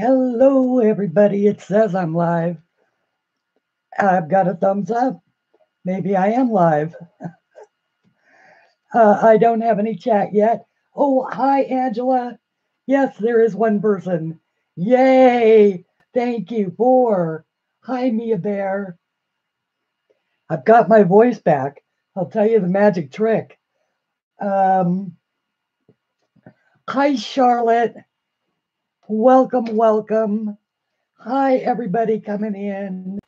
Hello, everybody. It says I'm live. I've got a thumbs up. Maybe I am live. I don't have any chat yet. Oh, hi, Angela. Yes, there is one person. Yay. Thank you. 4. Hi, Mia Bear. I've got my voice back. I'll tell you the magic trick. Hi, Charlotte. Welcome, welcome. Hi, everybody coming in.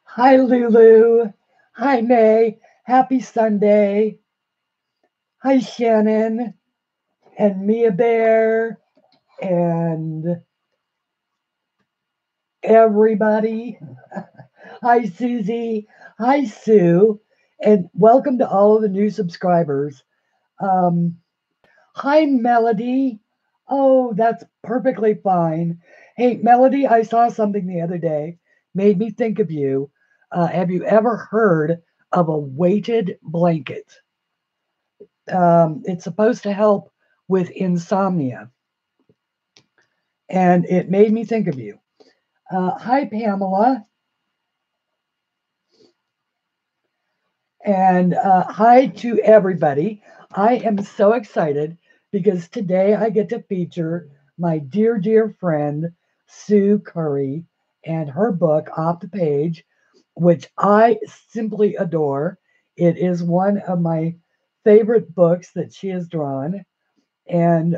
Hi, Lulu. Hi, May. Happy Sunday. Hi, Shannon and Mia Bear and everybody. Hi, Susie. Hi, Sue. And welcome to all of the new subscribers. Um, hi, Melody. Oh, that's perfectly fine. Hey, Melody, I saw something the other day, made me think of you. Have you ever heard of a weighted blanket? It's supposed to help with insomnia. And it made me think of you. Hi, Pamela. And hi to everybody. I am so excited because today I get to feature my dear, dear friend, Sue Curry, and her book, Off the Page, which I simply adore. It is one of my favorite books that she has drawn. And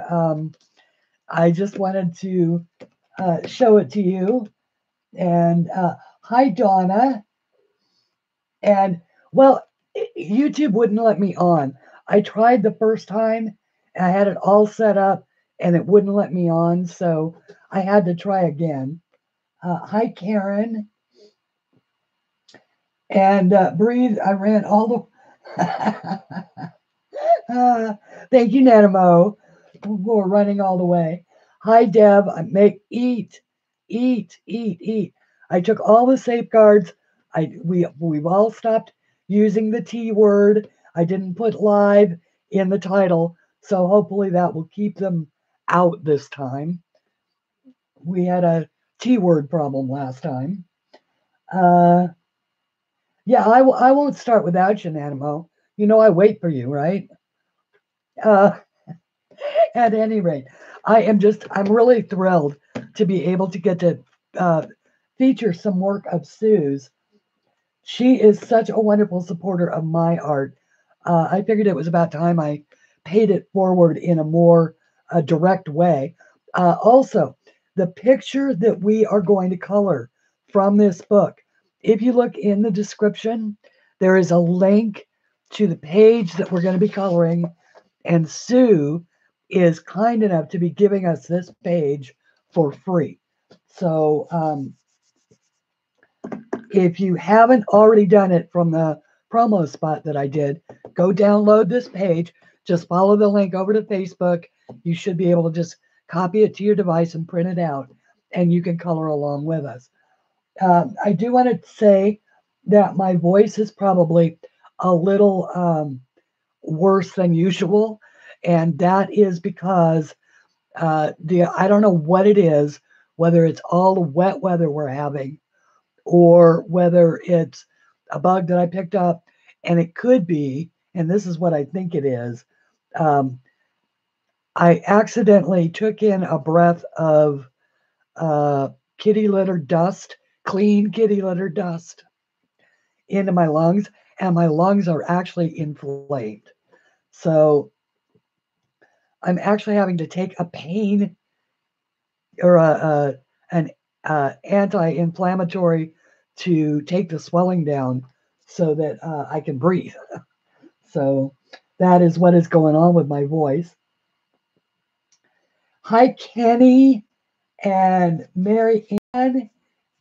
I just wanted to show it to you. And hi, Donna. And well, YouTube wouldn't let me on. I tried the first time and I had it all set up and it wouldn't let me on. So I had to try again. Hi, Karen. And breathe. I ran all the. Thank you, Nanamo, for running all the way. Hi, Deb. I make eat, eat, eat, eat. I took all the safeguards. We've all stopped using the T word. I didn't put live in the title, so hopefully that will keep them out this time. We had a T word problem last time. Uh, yeah, I won't start without you, Nanamo. You know I wait for you, right? Uh, At any rate, I'm really thrilled to be able to get to uh, feature some work of Sue's. She is such a wonderful supporter of my art. I figured it was about time I paid it forward in a more direct way. Also, the picture that we are going to color from this book, if you look in the description, there is a link to the page that we're going to be coloring. And Sue is kind enough to be giving us this page for free. So if you haven't already done it from the promo spot that I did, go download this page. Just follow the link over to Facebook. You should be able to just copy it to your device and print it out, and you can color along with us. I do want to say that my voice is probably a little worse than usual, and that is because I don't know what it is, whether it's all the wet weather we're having or whether it's a bug that I picked up, and it could be, and this is what I think it is. I accidentally took in a breath of kitty litter dust, clean kitty litter dust into my lungs, and my lungs are actually inflamed. So I'm actually having to take a pain or an anti-inflammatory to take the swelling down so that I can breathe. So that is what is going on with my voice. Hi, Kenny and Mary Ann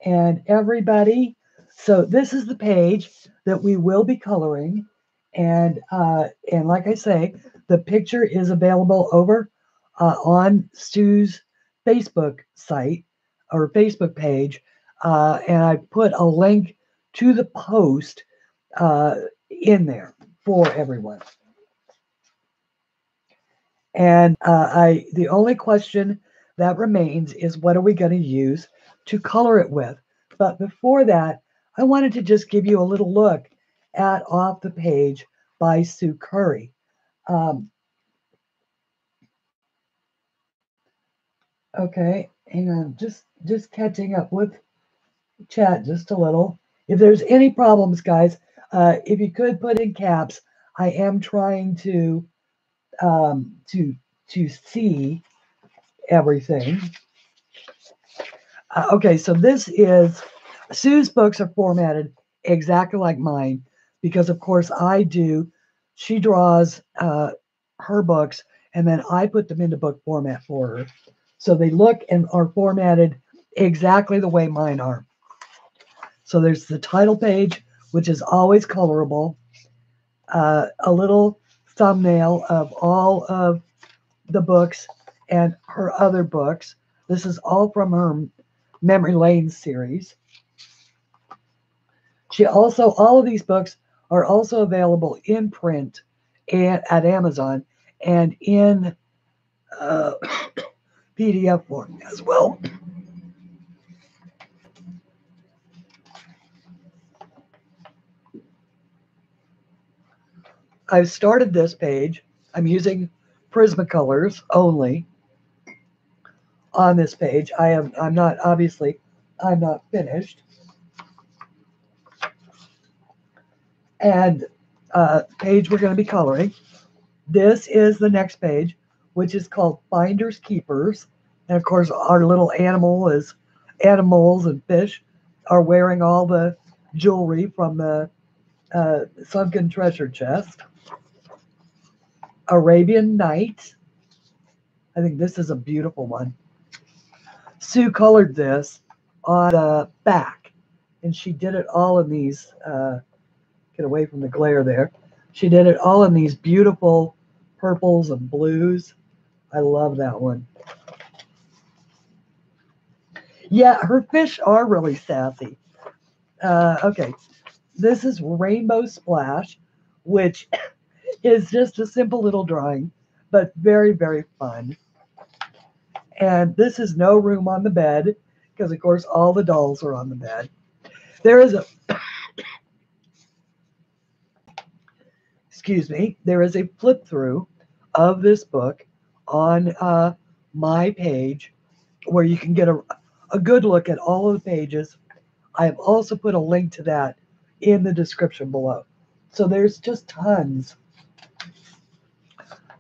and everybody. So this is the page that we will be coloring, and like I say, the picture is available over on Stu's Facebook site or Facebook page, and I put a link to the post in there for everyone. And the only question that remains is what are we going to use to color it with? But before that, I wanted to just give you a little look at Off the Page by Sue Curry. Okay, hang on, just catching up with chat just a little. If there's any problems, guys, if you could put in caps, I am trying um, to to see everything. Okay, so this is Sue's books are formatted exactly like mine because, of course, I do. She draws her books and then I put them into book format for her. So they look and are formatted exactly the way mine are. So there's the title page, which is always colorable, a little thumbnail of all of the books and her other books. This is all from her Memory Lane series. She also, all of these books are also available in print and at Amazon and in uh, PDF form as well. I've started this page. I'm using Prismacolors only on this page. I'm not, obviously, I'm not finished. And page we're going to be coloring. This is the next page, which is called Finders Keepers. And of course, our little animals and fish are wearing all the jewelry from the sunken treasure chest. Arabian Nights. I think this is a beautiful one. Sue colored this on the back, and she did it all in these, get away from the glare there. She did it all in these beautiful purples and blues. I love that one. Yeah, her fish are really sassy. Okay, this is Rainbow Splash, which is just a simple little drawing, but very, very fun. And this is No Room on the Bed, because of course all the dolls are on the bed. There is a, excuse me, there is a flip through of this book on my page where you can get a good look at all of the pages. I have also put a link to that in the description below. So there's just tons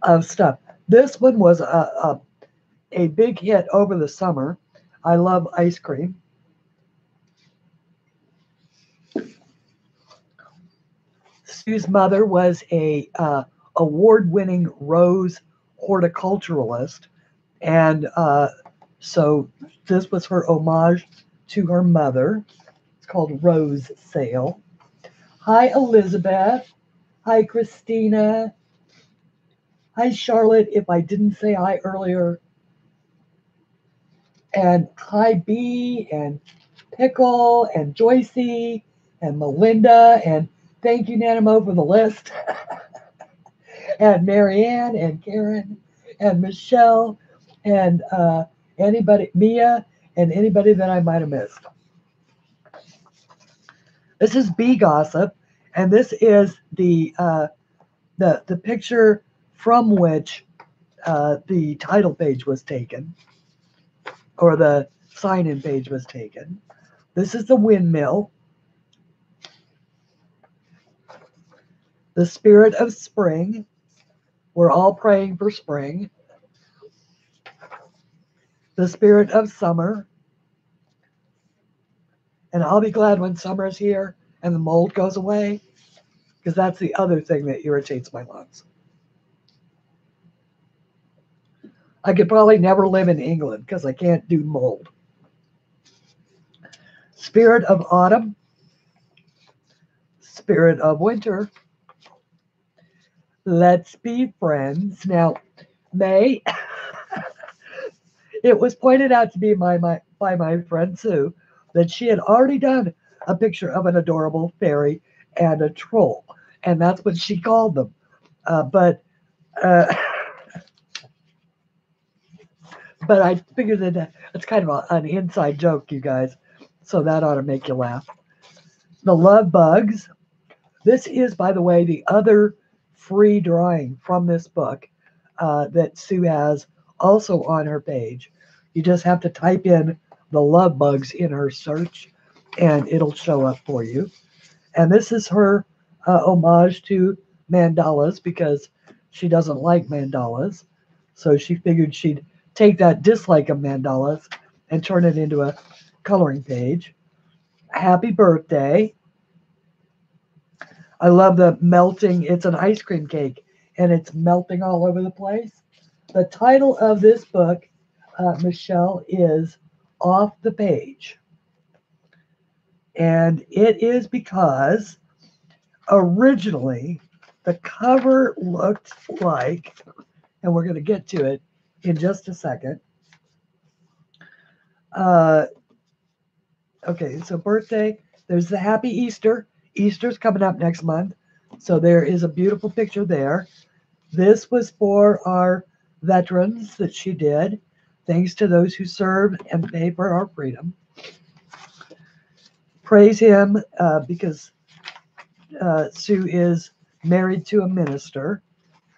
of stuff. This one was a big hit over the summer. I love ice cream. Sue's mother was a award-winning rose horticulturalist, and so this was her homage to her mother. It's called Rose Sale. Hi, Elizabeth. Hi, Christina. Hi, Charlotte, if I didn't say hi earlier. And hi, B, and Pickle, and Joycey, and Melinda, and thank you, Nanimo, for the list. And Marianne, and Karen, and Michelle, and anybody, Mia, and anybody that I might have missed. This is Bee Gossip, and this is the picture from which the title page was taken, or the sign-in page was taken. This is the windmill. The spirit of spring. We're all praying for spring. The spirit of summer. And I'll be glad when summer's here and the mold goes away, because that's the other thing that irritates my lungs. I could probably never live in England because I can't do mold. Spirit of autumn. Spirit of winter. Let's be friends. Now, May, it was pointed out to me by my friend Sue that she had already done a picture of an adorable fairy and a troll, and that's what she called them. But But I figured that it's kind of an inside joke, you guys. So that ought to make you laugh. The Love Bugs. This is, by the way, the other free drawing from this book that Sue has also on her page. You just have to type in the Love Bugs in her search and it'll show up for you. And this is her homage to mandalas because she doesn't like mandalas. So she figured she'd take that dislike of mandalas and turn it into a coloring page. Happy birthday. I love the melting. It's an ice cream cake and it's melting all over the place. The title of this book, Michelle, is Off the Page. And it is because originally the cover looked like, and we're going to get to it in just a second. Uh, okay, so birthday, there's the Happy Easter. Easter's coming up next month. So there is a beautiful picture there. This was for our veterans that she did. Thanks to those who served and paid for our freedom. Praise him because Sue is married to a minister.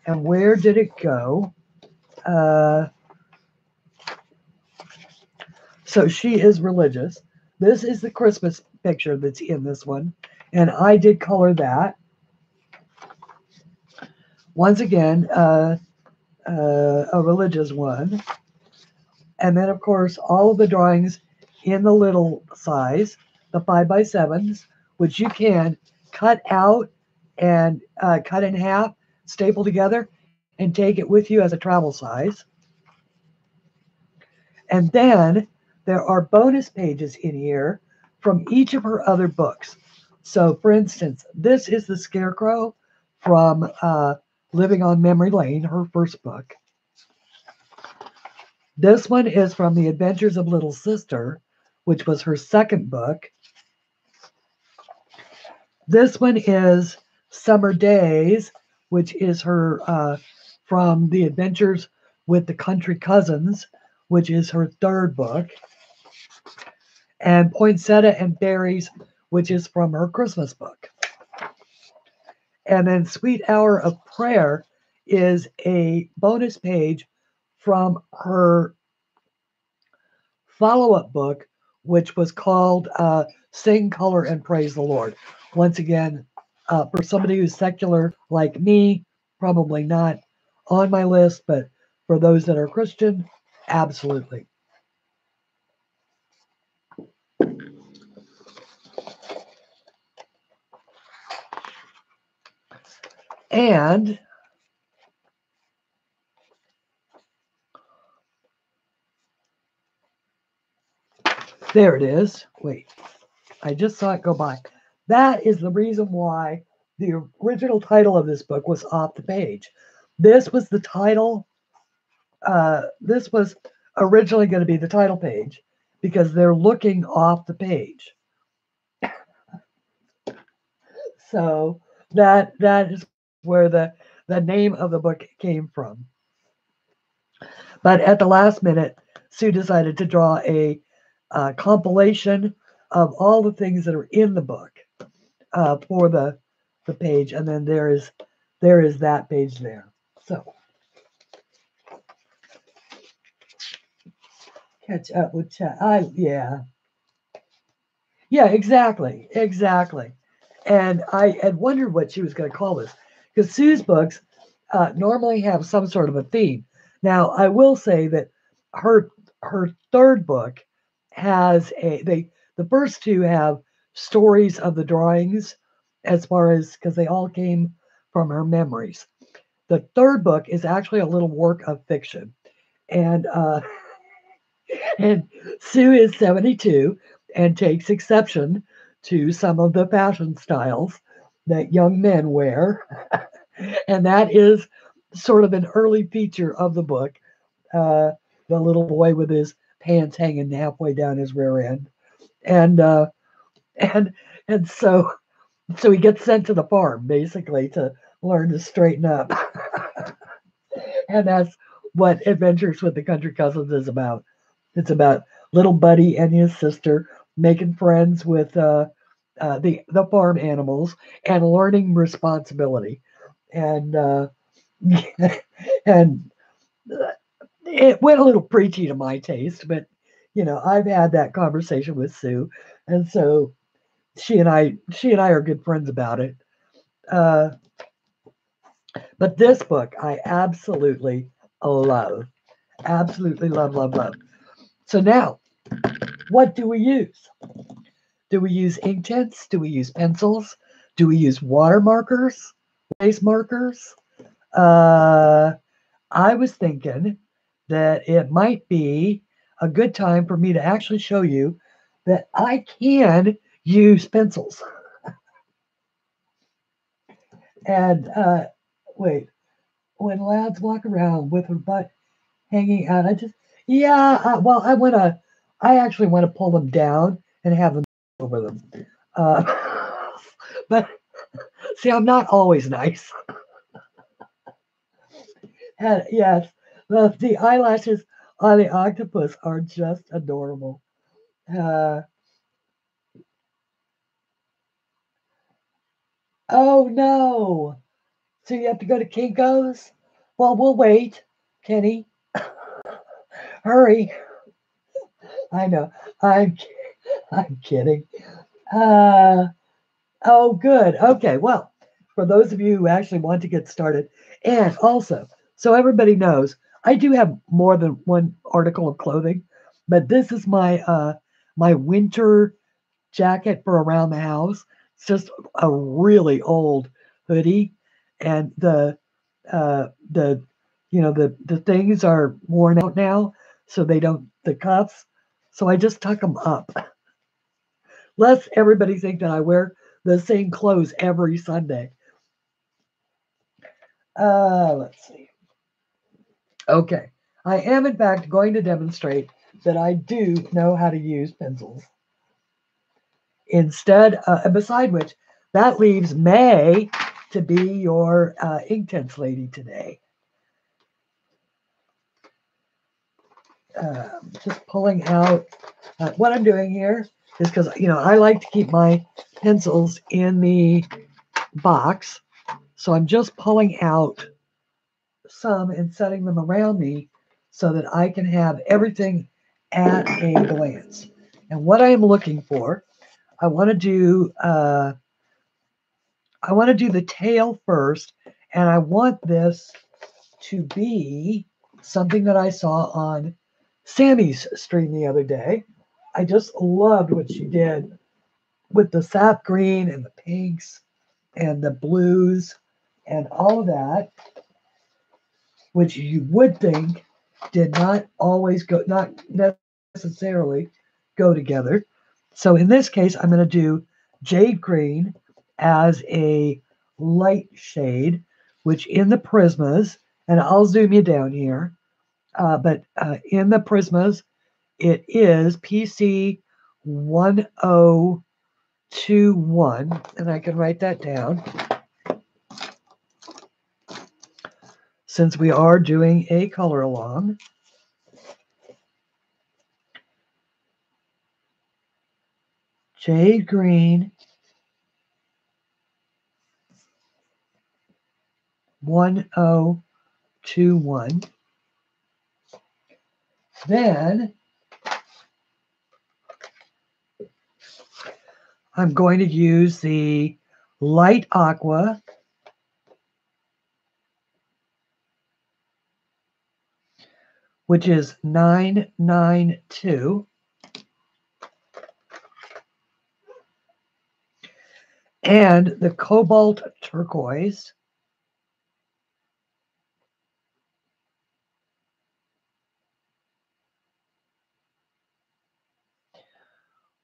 And where did it go? So she is religious. This is the Christmas picture that's in this one. And I did color that. Once again, a religious one. And then, of course, all of the drawings in the little size, the 5x7s, which you can cut out and cut in half, staple together, and take it with you as a travel size. And then there are bonus pages in here from each of her other books. So, for instance, this is the Scarecrow from Living on Memory Lane, her first book. This one is from The Adventures of Little Sister, which was her second book. This one is Summer Days, which is her from The Adventures with the Country Cousins, which is her third book. And Poinsettia and Berries, which is from her Christmas book. And then Sweet Hour of Prayer is a bonus page from her follow-up book, which was called Sing, Color, and Praise the Lord. Once again, for somebody who's secular like me, probably not on my list, but for those that are Christian, absolutely. And there it is. Wait, I just saw it go by. That is the reason why the original title of this book was Off the Page. This was the title. This was originally going to be the title page because they're looking off the page. So that is where the name of the book came from. But at the last minute, Sue decided to draw a compilation of all the things that are in the book for the page, and then there is that page there. So catch up with chat. Yeah, exactly. And I had wondered what she was going to call this because Sue's books normally have some sort of a theme. Now, I will say that her third book has the first two have stories of the drawings as far as because they all came from her memories. The third book is actually a little work of fiction, and and Sue is 72 and takes exception to some of the fashion styles that young men wear. And that is sort of an early feature of the book. The little boy with his pants hanging halfway down his rear end. And and and so he gets sent to the farm basically to learn to straighten up. And what Adventures with the Country Cousins is about. It's about little Buddy and his sister making friends with the farm animals and learning responsibility. And and it went a little preachy to my taste, but I've had that conversation with Sue, and so she and I are good friends about it. Uh, but this book I absolutely love, absolutely love, love, love. So now, what do we use? Do we use Inktense? Do we use pencils? Do we use water markers, base markers? Uh, I was thinking that it might be a good time for me to actually show you that I can use pencils. And wait, when lads walk around with her butt hanging out, yeah, well, I actually want to pull them down and have them over them. Uh, but see, I'm not always nice. And yes, the eyelashes on the octopus are just adorable. Uh, oh no! So you have to go to Kinko's? Well, we'll wait. Kenny, hurry! I know. I'm I'm kidding. Uh, oh, good. Okay. Well, for those of you who actually want to get started, and also, so everybody knows, I do have more than one article of clothing, but this is my winter jacket for around the house. It's just a really old hoodie, and the the things are worn out now, so they don't the cuffs. So I just tuck them up, lest everybody think that I wear the same clothes every Sunday. Let's see. Okay, I am in fact going to demonstrate that I do know how to use pencils. Instead, beside which, that leaves May to be your Inktense lady today. Just pulling out what I'm doing here is because I like to keep my pencils in the box, so I'm just pulling out some and setting them around me so that I can have everything at a glance. And what I am looking for, I want to do the tail first, and I want this to be something that I saw on Sammy's stream the other day. I just loved what she did with the sap green and the pinks and the blues and all of that, which you would think did not always go, not necessarily go together. So in this case, I'm going to do jade green as a light shade, which in the Prismas, and I'll zoom you down here, but in the Prismas, it is PC 1021, and I can write that down since we are doing a color along. Jade green 1021. Then I'm going to use the light aqua, which is 992, and the cobalt turquoise,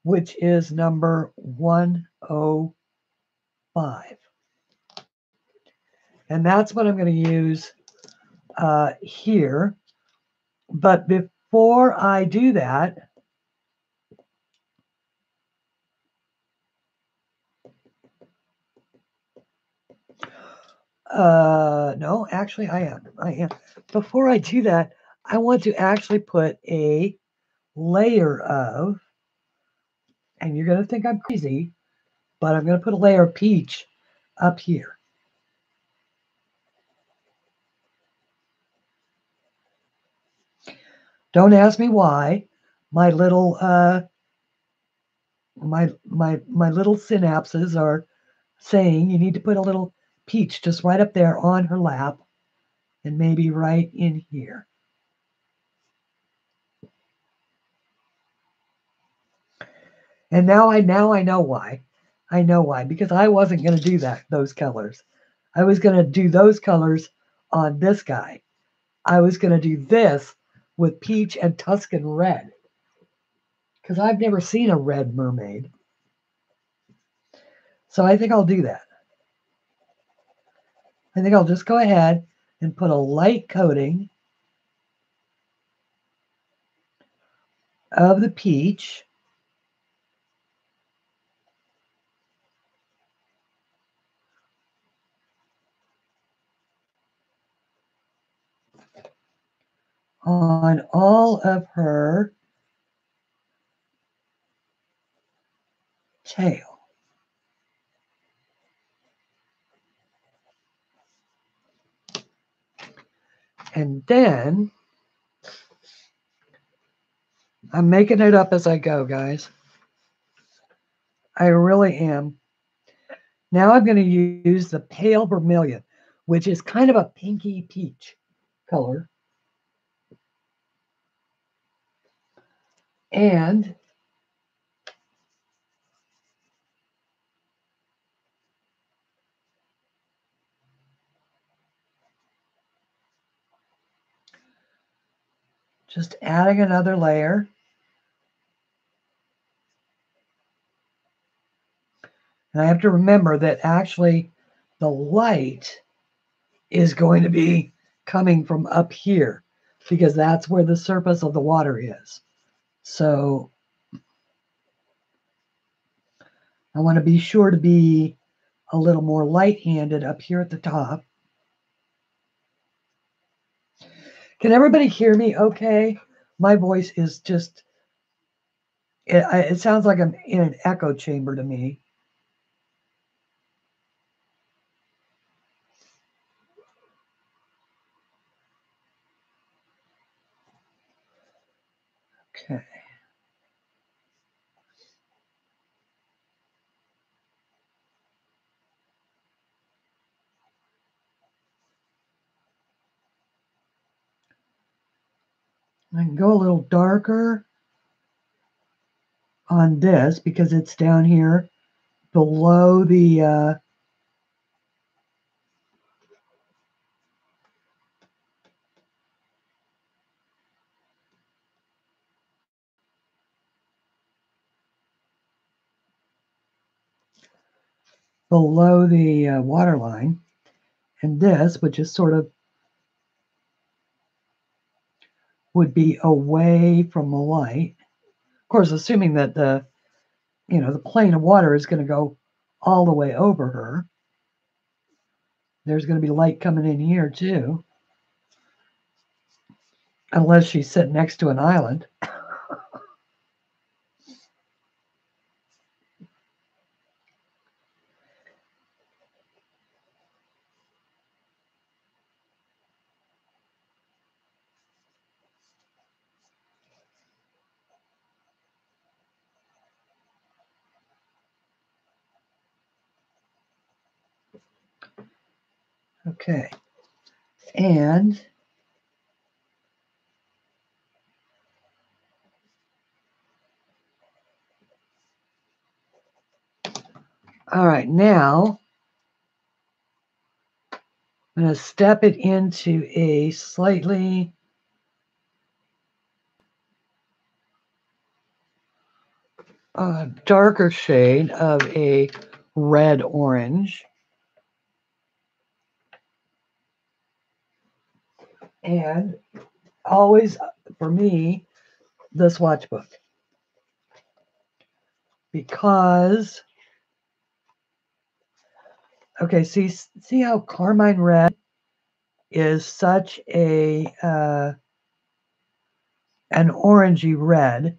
which is number 105. And that's what I'm going to use here. But before I do that, No, actually I am. Before I do that, I want to actually put a layer of, and you're going to think I'm crazy, but I'm going to put a layer of peach up here. Don't ask me why. My little my little synapses are saying you need to put a little peach just right up there on her lap, and maybe right in here. And now I know why. I know why, because I wasn't going to do those colors. I was going to do those colors on this guy. I was going to do this with peach and Tuscan red, because I've never seen a red mermaid. So I think I'll do that. I think I'll just go ahead and put a light coating of the peach on all of her tail. And then I'm making it up as I go, guys. I really am. Now I'm going to use the pale vermilion, which is kind of a pinky peach color. And just adding another layer. And I have to remember that actually the light is going to be coming from up here, because that's where the surface of the water is. So I want to be sure to be a little more light-handed up here at the top. Can everybody hear me okay? My voice is just, it sounds like I'm in an echo chamber to me. Okay. I can go a little darker on this because it's down here below the water line, and this, which is sort of would be away from the light. Of course, assuming that the plane of water is going to go all the way over her. There's going to be light coming in here too, unless she's sitting next to an island. Okay, and all right, now I'm going to step it into a slightly darker shade of a red orange. And always, for me, the swatch book. Because Okay, see how carmine red is such a an orangey red,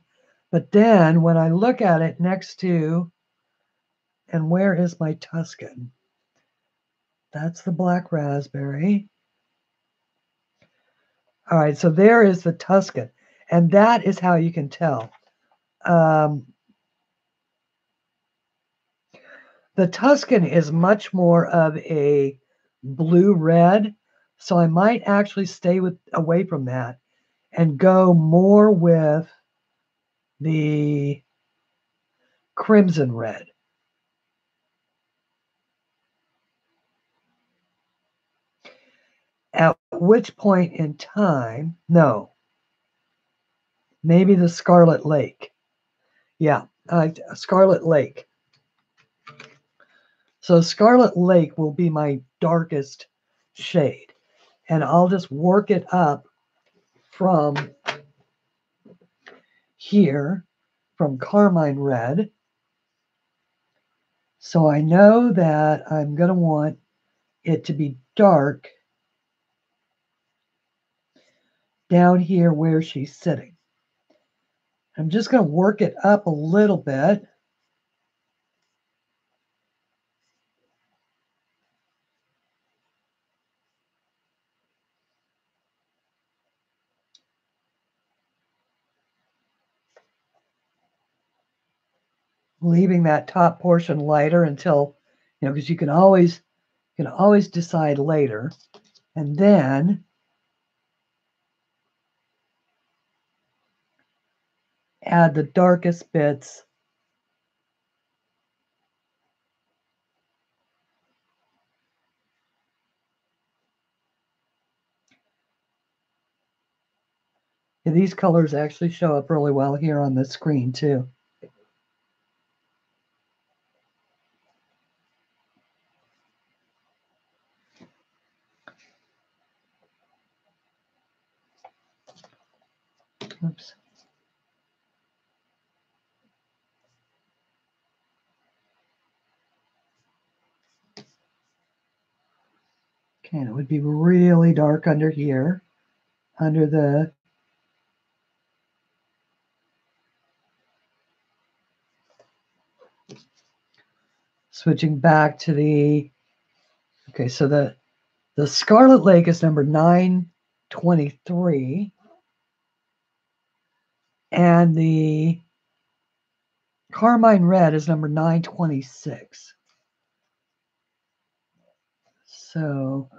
but then when I look at it next to, and where is my Tuscan? That's the black raspberry. All right, so there is the Tuscan, and that is how you can tell. The Tuscan is much more of a blue-red, so I might actually stay away from that and go more with the crimson red. At which point in time, no, maybe the Scarlet Lake. Yeah, Scarlet Lake. So Scarlet Lake will be my darkest shade. And I'll just work it up from here, from carmine red. So I know that I'm going to want it to be dark down here where she's sitting. I'm just going to work it up a little bit. Leaving that top portion lighter until, because you can always decide later. And then add the darkest bits. And these colors actually show up really well here on the screen too. Oops. Okay, and it would be really dark under here, under the switching back to the, okay, so the Scarlet Lake is number 923, and the Carmine Red is number 926. So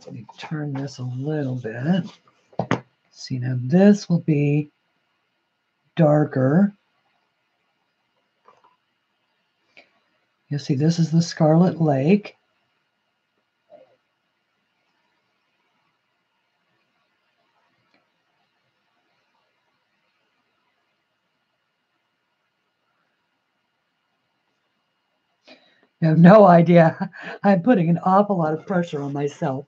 let me turn this a little bit. See, now this will be darker. You'll see this is the Scarlet Lake. You have no idea. I'm putting an awful lot of pressure on myself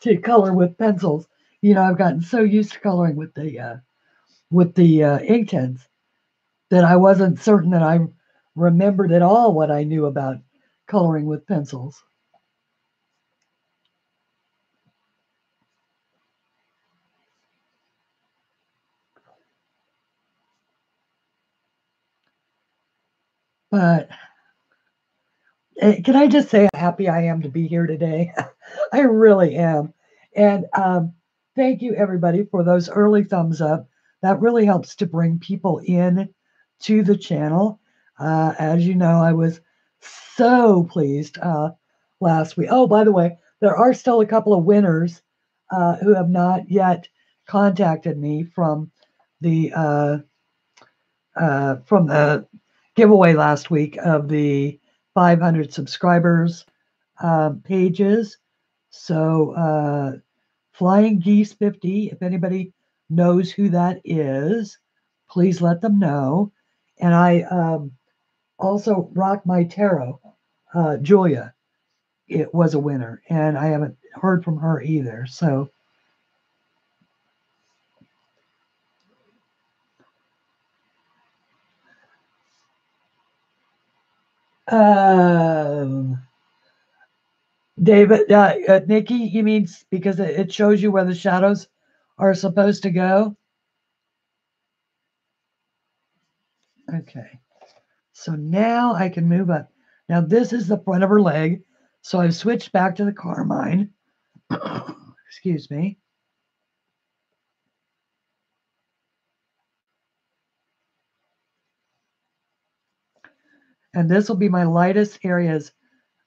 to color with pencils. I've gotten so used to coloring with the ink tins that I wasn't certain that I remembered at all what I knew about coloring with pencils. But can I just say how happy I am to be here today? I really am. And thank you, everybody, for those early thumbs up. That really helps to bring people in to the channel. As you know, I was so pleased last week. Oh, by the way, there are still a couple of winners who have not yet contacted me from the giveaway last week of the 500 subscribers pages. So Flying Geese 50, if anybody knows who that is, please let them know. And I also rock my tarot, Julia. it was a winner, and I haven't heard from her either. So David, Nikki, you mean because it shows you where the shadows are supposed to go? Okay. So now I can move up. Now this is the front of her leg. So I've switched back to the carmine. Excuse me. And this will be my lightest areas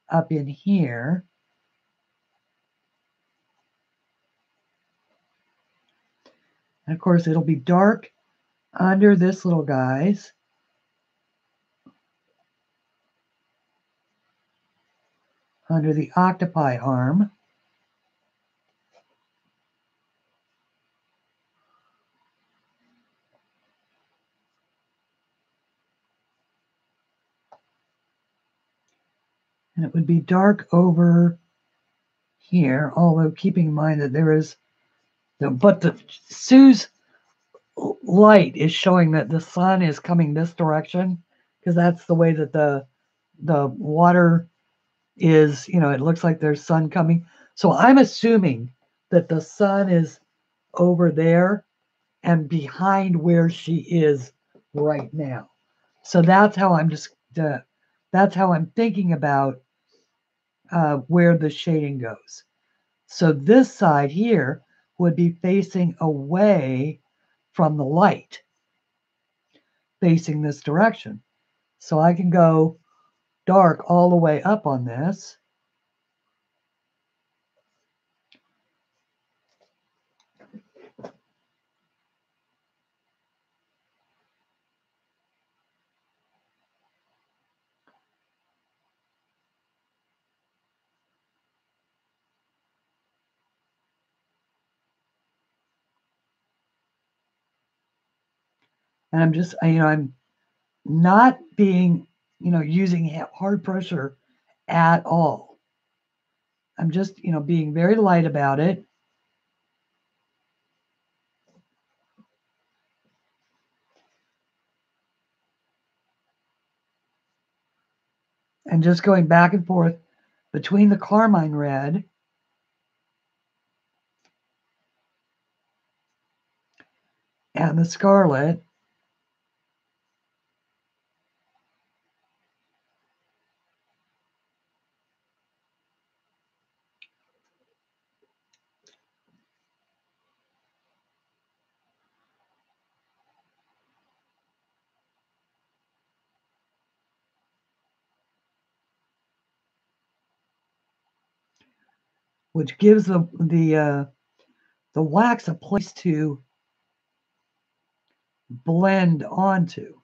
up in here. And of course, it'll be dark under this little guy's. Under the octopi arm. And it would be dark over here, although keeping in mind that there is Sue's light is showing that the sun is coming this direction, because that's the way that the water is, it looks like there's sun coming. So I'm assuming that the sun is over there and behind where she is right now. So that's how I'm thinking about where the shading goes. So this side here would be facing away from the light, facing this direction. So I can go dark all the way up on this. And I'm just, I'm not being, using hard pressure at all. I'm just, being very light about it. And just going back and forth between the carmine red and the scarlet. Which gives the wax a place to blend onto.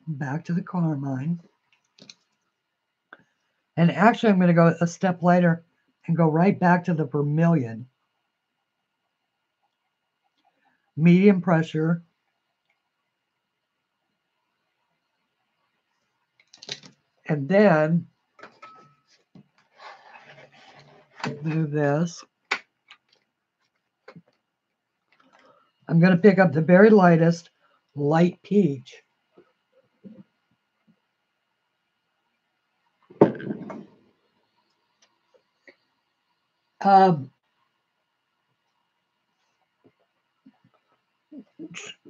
Back to the carmine. And actually, I'm going to go a step lighter and go right back to the vermilion. Medium pressure. And then move this. I'm going to pick up the very lightest light peach.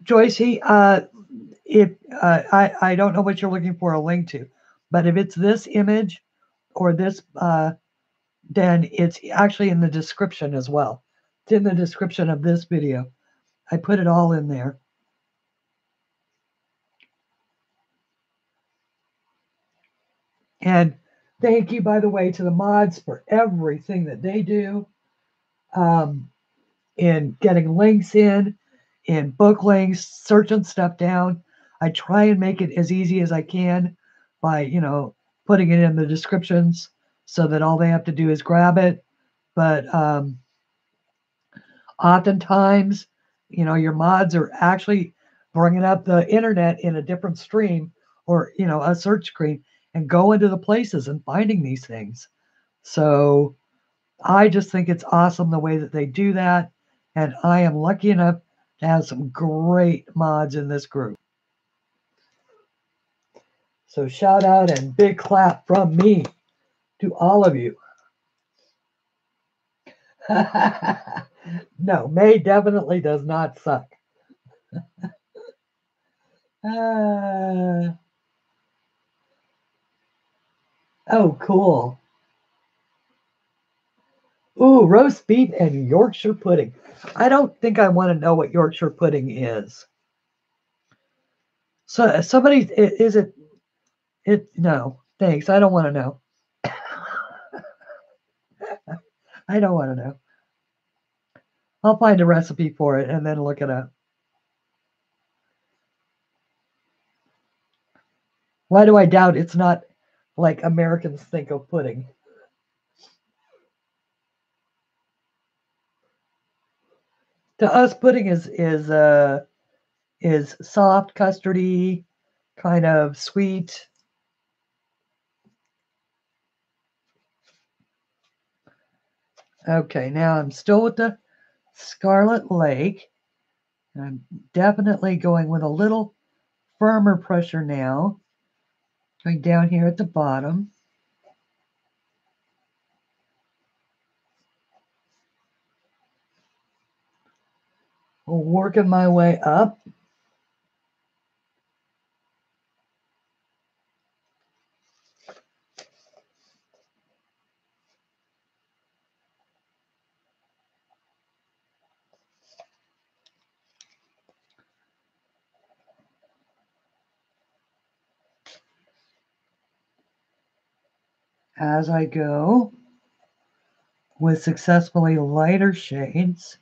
Joyce, if I don't know what you're looking for a link to, but if it's this image or this, then it's actually in the description as well. It's in the description of this video. I put it all in there. And thank you, by the way, to the mods for everything that they do in getting links in book links, searching stuff down. I try and make it as easy as I can by, putting it in the descriptions so that all they have to do is grab it. But Oftentimes, your mods are actually bringing up the internet in a different stream or, a search screen and go into the places and finding these things. So I just think it's awesome the way that they do that. And I am lucky enough to have some great mods in this group. So shout out and big clap from me to all of you. No, May definitely does not suck. Oh, cool. Ooh, roast beef and Yorkshire pudding. I don't think I want to know what Yorkshire pudding is. So somebody, is it? No, thanks. I don't want to know. I don't want to know. I'll find a recipe for it and then look it up. Why do I doubt it's not like Americans think of pudding? To us, pudding is soft, custardy, kind of sweet. Okay, now I'm still with the Scarlet Lake. I'm definitely going with a little firmer pressure now. Going down here at the bottom. Working my way up. As I go with successfully lighter shades.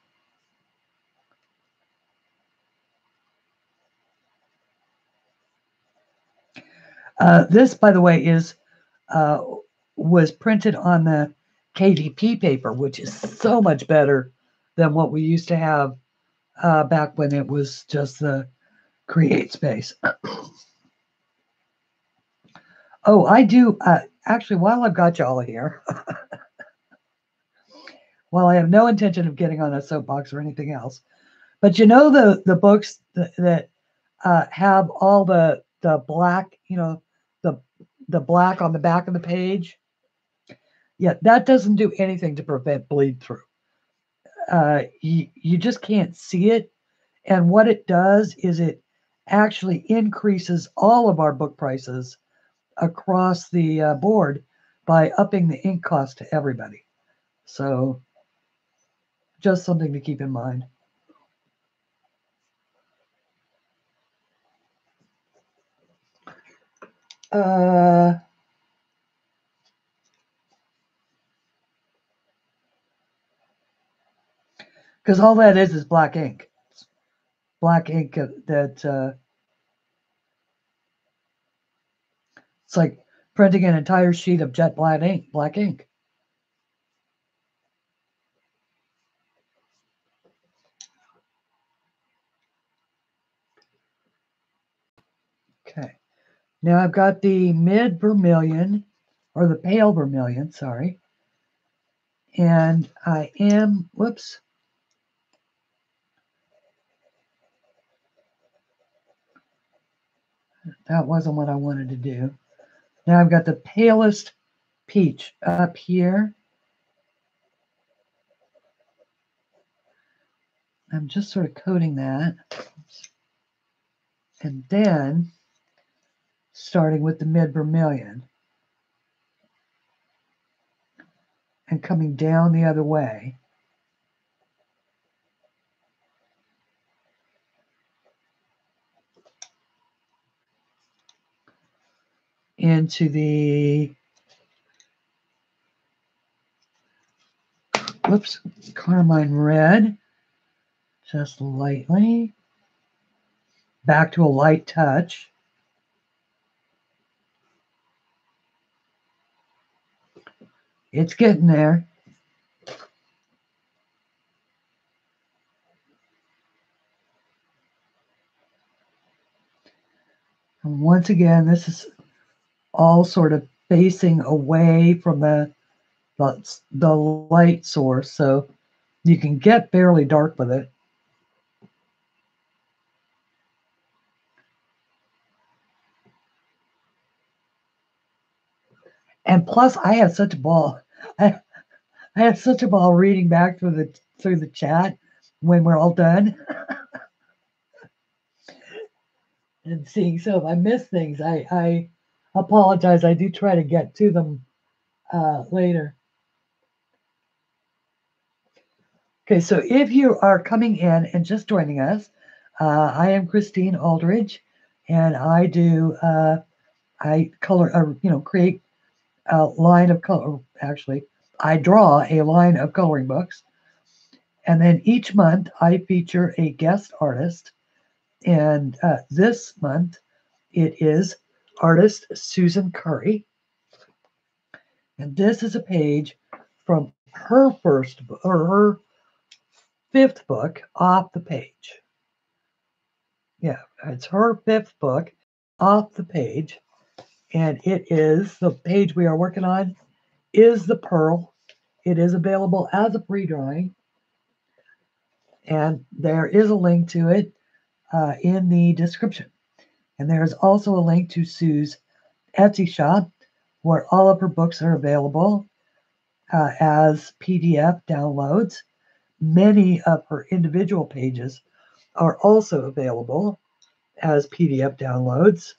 This, by the way, was printed on the KDP paper, which is so much better than what we used to have back when it was just the Create Space. Oh, I do. Actually, while I've got y'all here, while I have no intention of getting on a soapbox or anything else, but the books that have all the black, the black on the back of the page. Yeah, that doesn't do anything to prevent bleed through. You just can't see it. And what it does is it actually increases all of our book prices across the board by upping the ink cost to everybody. So just something to keep in mind. Because all that is black ink. Black ink that it's like printing an entire sheet of jet black ink. Black ink. Okay. Now I've got the mid vermilion, or the pale vermilion, sorry. And I am, whoops. That wasn't what I wanted to do. Now I've got the palest peach up here. I'm just sort of coating that. And then starting with the mid vermilion and coming down the other way. Into the, whoops, carmine red, just lightly. Back to a light touch. It's getting there. And once again, this is all sort of facing away from the light source, so you can get fairly dark with it. And plus, I had such a ball. I had such a ball reading back through the chat when we're all done and seeing. So if I miss things, I apologize. I do try to get to them later. Okay, so if you are coming in and just joining us, I am Christine Aldridge, and I do I color, create a line of color. Actually, I draw a line of coloring books, and then each month I feature a guest artist. And this month it is artist Susan Curry, and this is a page from her first or her fifth book, Off the Page. Yeah, it's her fifth book, Off the Page, and it is the page we are working on is the Pearl. It is available as a free drawing, and there is a link to it in the description. And there is also a link to Sue's Etsy shop, where all of her books are available as PDF downloads. Many of her individual pages are also available as PDF downloads.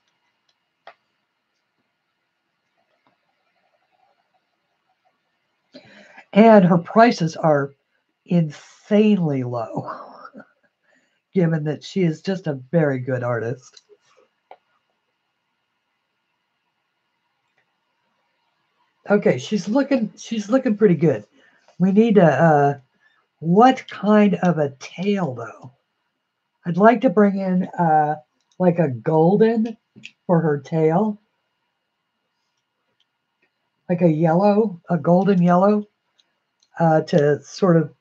And her prices are insanely low, given that she is just a very good artist. Okay, she's looking pretty good. We need a what kind of a tail though? I'd like to bring in like a golden for her tail, like a golden yellow, to sort of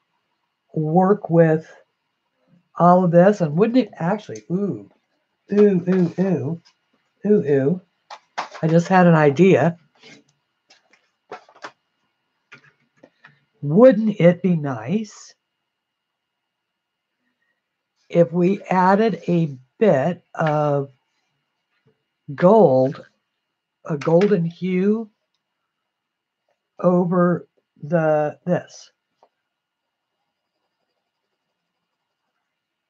work with all of this. And wouldn't it actually, ooh, I just had an idea. Wouldn't it be nice if we added a bit of gold, a golden hue over this?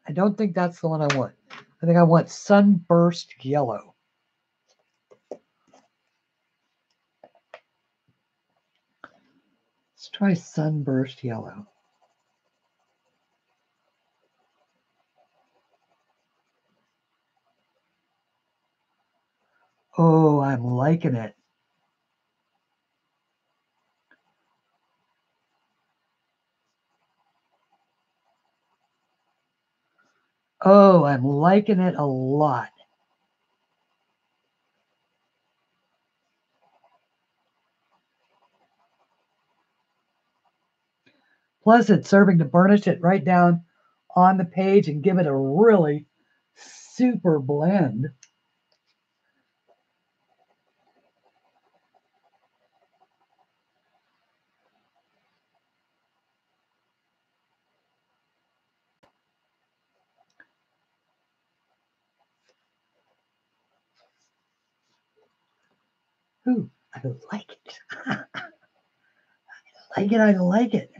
I don't think that's the one I want. I think I want sunburst yellow. Let's try sunburst yellow. Oh, I'm liking it. Oh, I'm liking it a lot. Plus, it's serving to burnish it right down on the page and give it a really super blend. Ooh, I like it. I like it.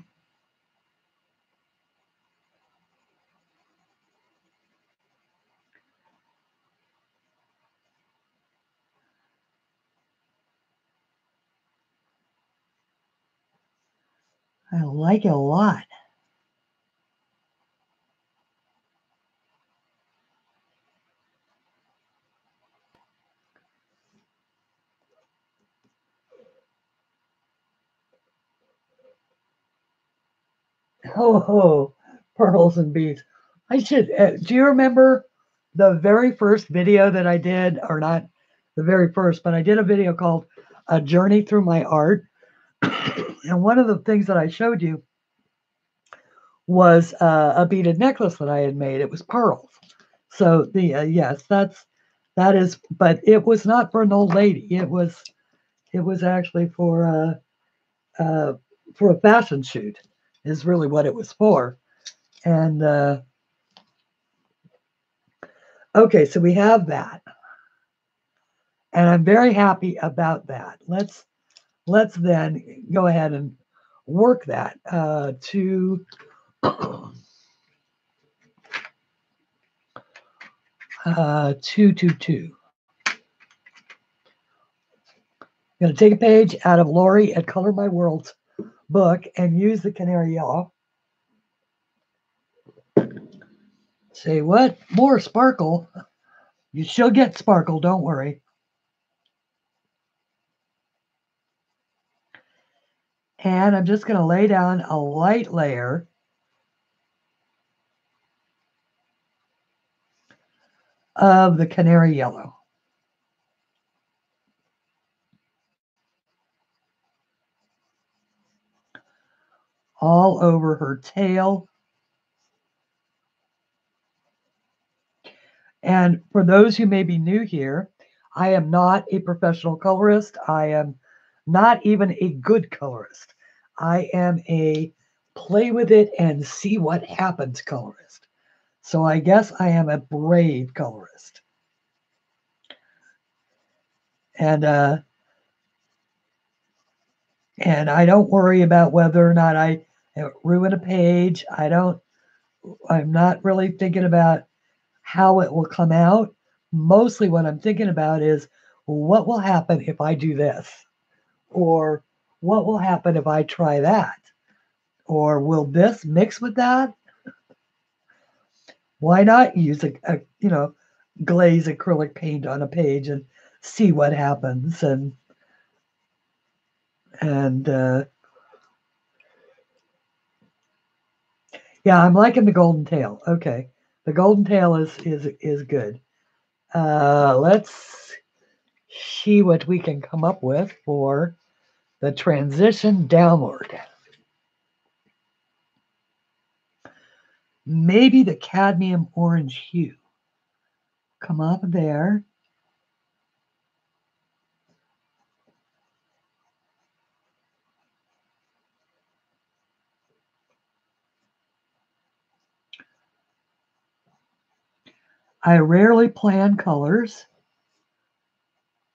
I like it a lot. Oh, pearls and beads. I should. Do you remember the very first video that I did, or not the very first, but I did a video called "A Journey Through My Art," and one of the things that I showed you was a beaded necklace that I had made. It was pearls. So the yes, that's That is, but it was not for an old lady. It was actually for a fashion shoot. Is really what it was for. And okay, so we have that, and I'm very happy about that. Let's then go ahead and work that to 222. I'm going to take a page out of Lori at Color My World's book and use the canary yellow. Say, what? More sparkle? You shall get sparkle, don't worry. And I'm just going to lay down a light layer of the canary yellow. All over her tail. And for those who may be new here, I am not a professional colorist. I am not even a good colorist. I am a play with it and see what happens colorist. So I guess I am a brave colorist. And I don't worry about whether or not I ruin a page. I'm not really thinking about how it will come out. Mostly what I'm thinking about is what will happen if I do this? Or what will happen if I try that? Or will this mix with that? Why not use a glaze acrylic paint on a page and see what happens? And yeah, I'm liking the golden tail. Okay, the golden tail is good. Let's see what we can come up with for the transition downward. Maybe the cadmium orange hue. Come up there. I rarely plan colors.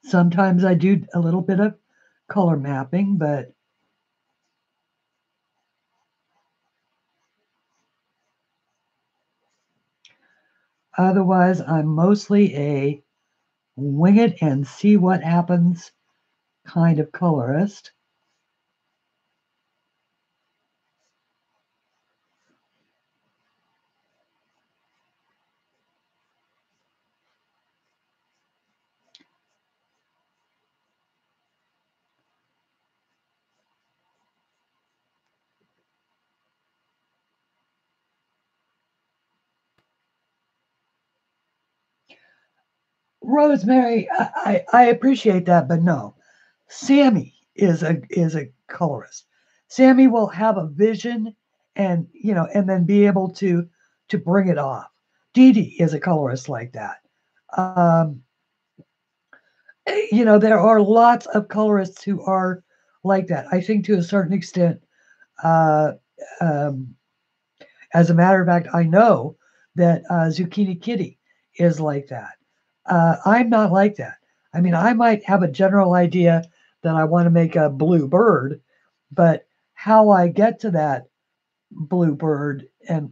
Sometimes I do a little bit of color mapping, but otherwise I'm mostly a wing it and see what happens kind of colorist. Rosemary, I appreciate that, but no. Sammy is a colorist. Sammy will have a vision and and then be able to bring it off. Dee Dee is a colorist like that. There are lots of colorists who are like that. I think to a certain extent, uh, um, as a matter of fact, I know that Zucchini Kitty is like that. I'm not like that. I mean, I might have a general idea that I want to make a blue bird, but how I get to that blue bird and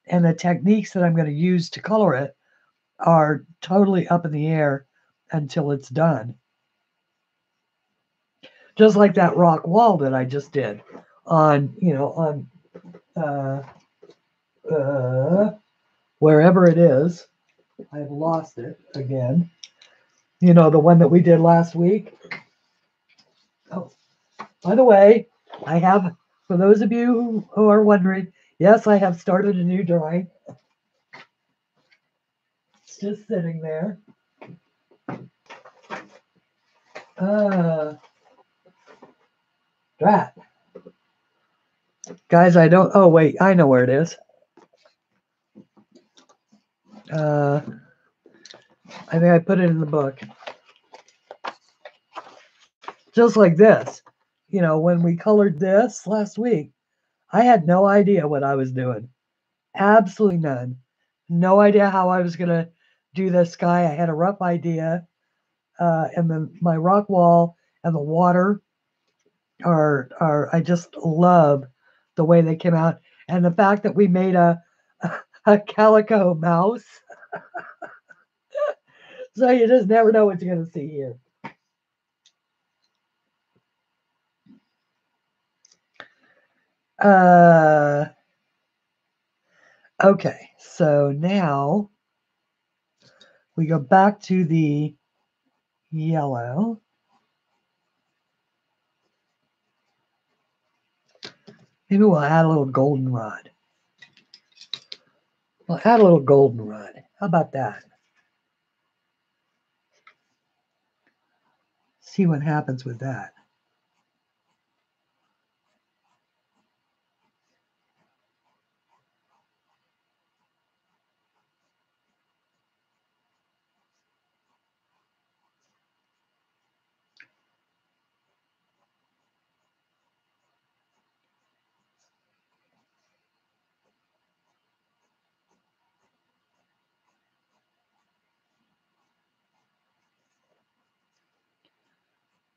and the techniques that I'm going to use to color it are totally up in the air until it's done. Just like that rock wall that I just did on wherever it is. I've lost it again. The one that we did last week. Oh, by the way, I have, for those of you who are wondering, yes, I have started a new drawing. It's just sitting there. Drat. Guys, oh wait, I know where it is. I think I put it in the book. Just like this. You know, when we colored this last week, I had no idea what I was doing. Absolutely none. No idea how I was going to do the sky. I had a rough idea. And then my rock wall and the water are I just love the way they came out. And the fact that we made a calico mouse. So you just never know what you're going to see here. Okay, so now we go back to the yellow. Maybe we'll add a little goldenrod. We'll add a little goldenrod. How about that? See what happens with that.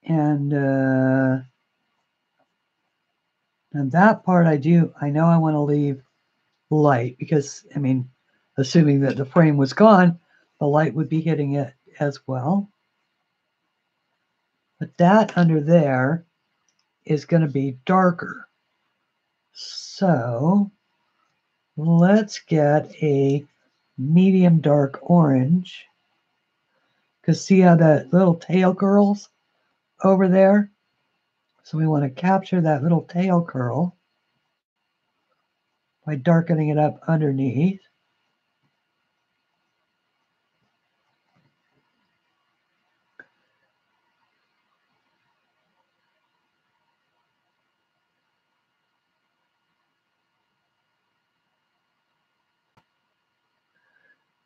And that part I know I want to leave light because, I mean, assuming that the frame was gone, the light would be hitting it as well. But that under there is going to be darker. So let's get a medium dark orange. Because see how that little tail curls over there? So we want to capture that little tail curl by darkening it up underneath.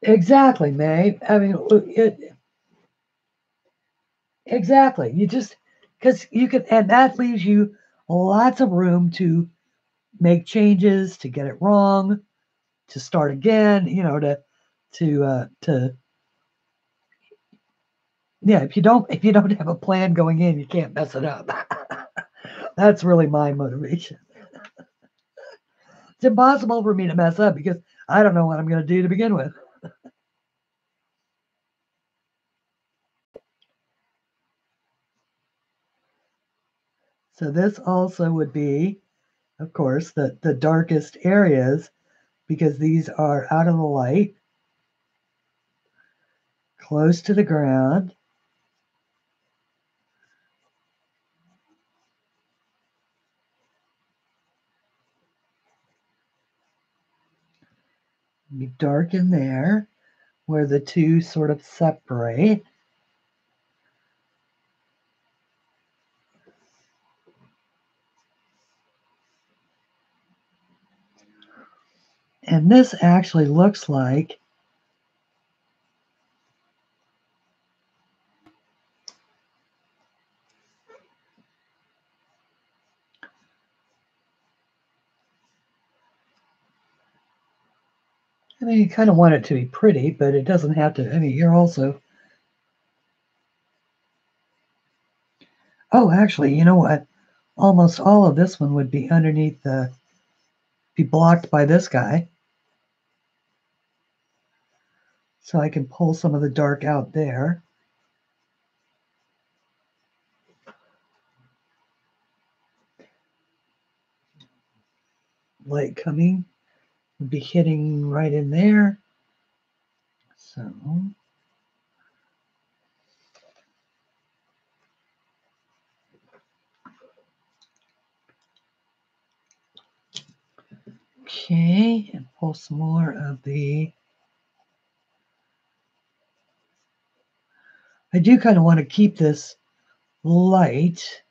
Exactly, May. I mean, exactly. You just, because you can, and that leaves you lots of room to make changes, to get it wrong, to start again, you know, yeah, if you don't have a plan going in, you can't mess it up. That's really my motivation. It's impossible for me to mess up because I don't know what I'm going to do to begin with. So this also would be, of course, the darkest areas because these are out of the light, close to the ground. Be dark in there where the two sort of separate. And this actually looks like I mean, you kind of want it to be pretty, but it doesn't have to. I mean, you're also. Oh, actually, you know what? Almost all of this one would be underneath be blocked by this guy. So I can pull some of the dark out there. Light coming would be hitting right in there. So. Okay, and pull some more of the. I do kind of want to keep this light.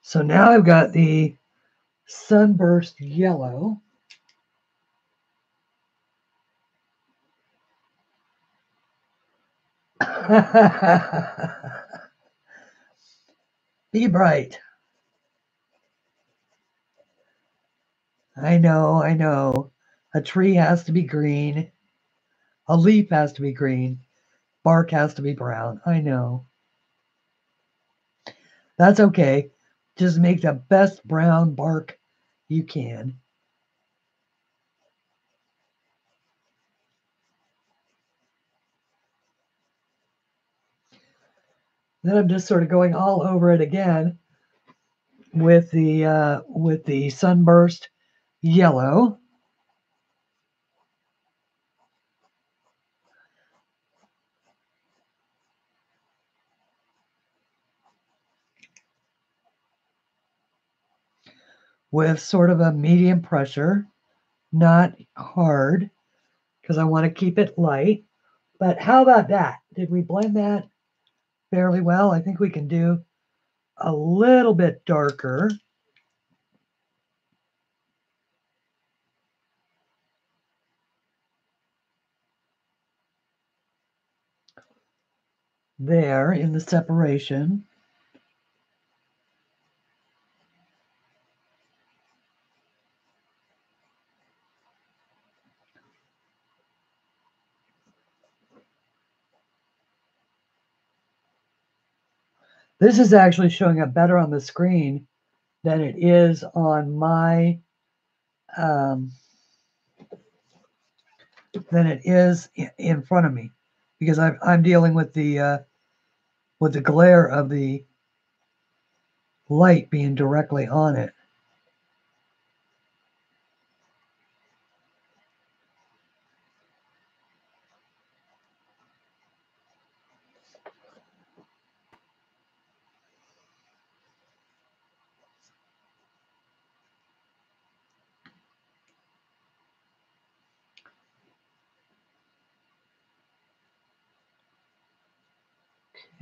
So now I've got the sunburst yellow. Be bright. I know, I know. A tree has to be green. A leaf has to be green. Bark has to be brown. I know. That's okay. Just make the best brown bark you can. Then I'm just sort of going all over it again with the sunburst yellow. With sort of a medium pressure, not hard, because I want to keep it light. But how about that? Did we blend that fairly well? I think we can do a little bit darker. There in the separation. This is actually showing up better on the screen than it is on my than it is in front of me, because I'm dealing with the glare of the light being directly on it.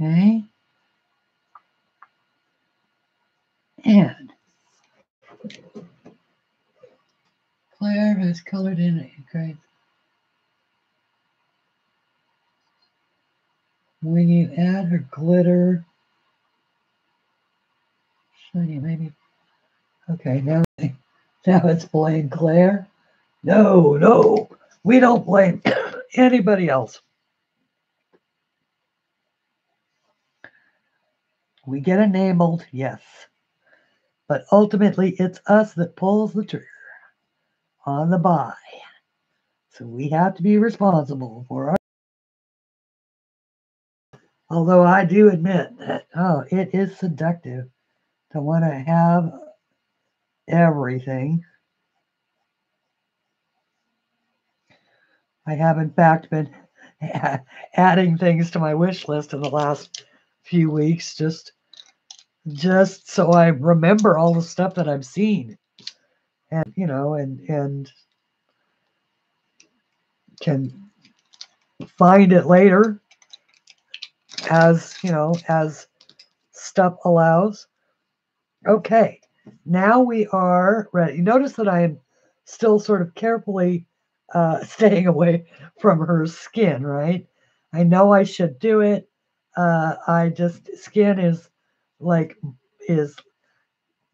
Okay. And Claire has colored in it. Great. When you add her glitter, shiny maybe. Okay, now it's blame Claire. No, no, we don't blame anybody else. We get enabled, yes, but ultimately it's us that pulls the trigger on the buy. So we have to be responsible for our. Although I do admit that, it is seductive to want to have everything. I have, in fact, been adding things to my wish list in the last few weeks, just so I remember all the stuff that I've seen, and and can find it later as as stuff allows. Okay, now we are ready. Notice that I am still sort of carefully staying away from her skin, right? I know I should do it. I just, skin is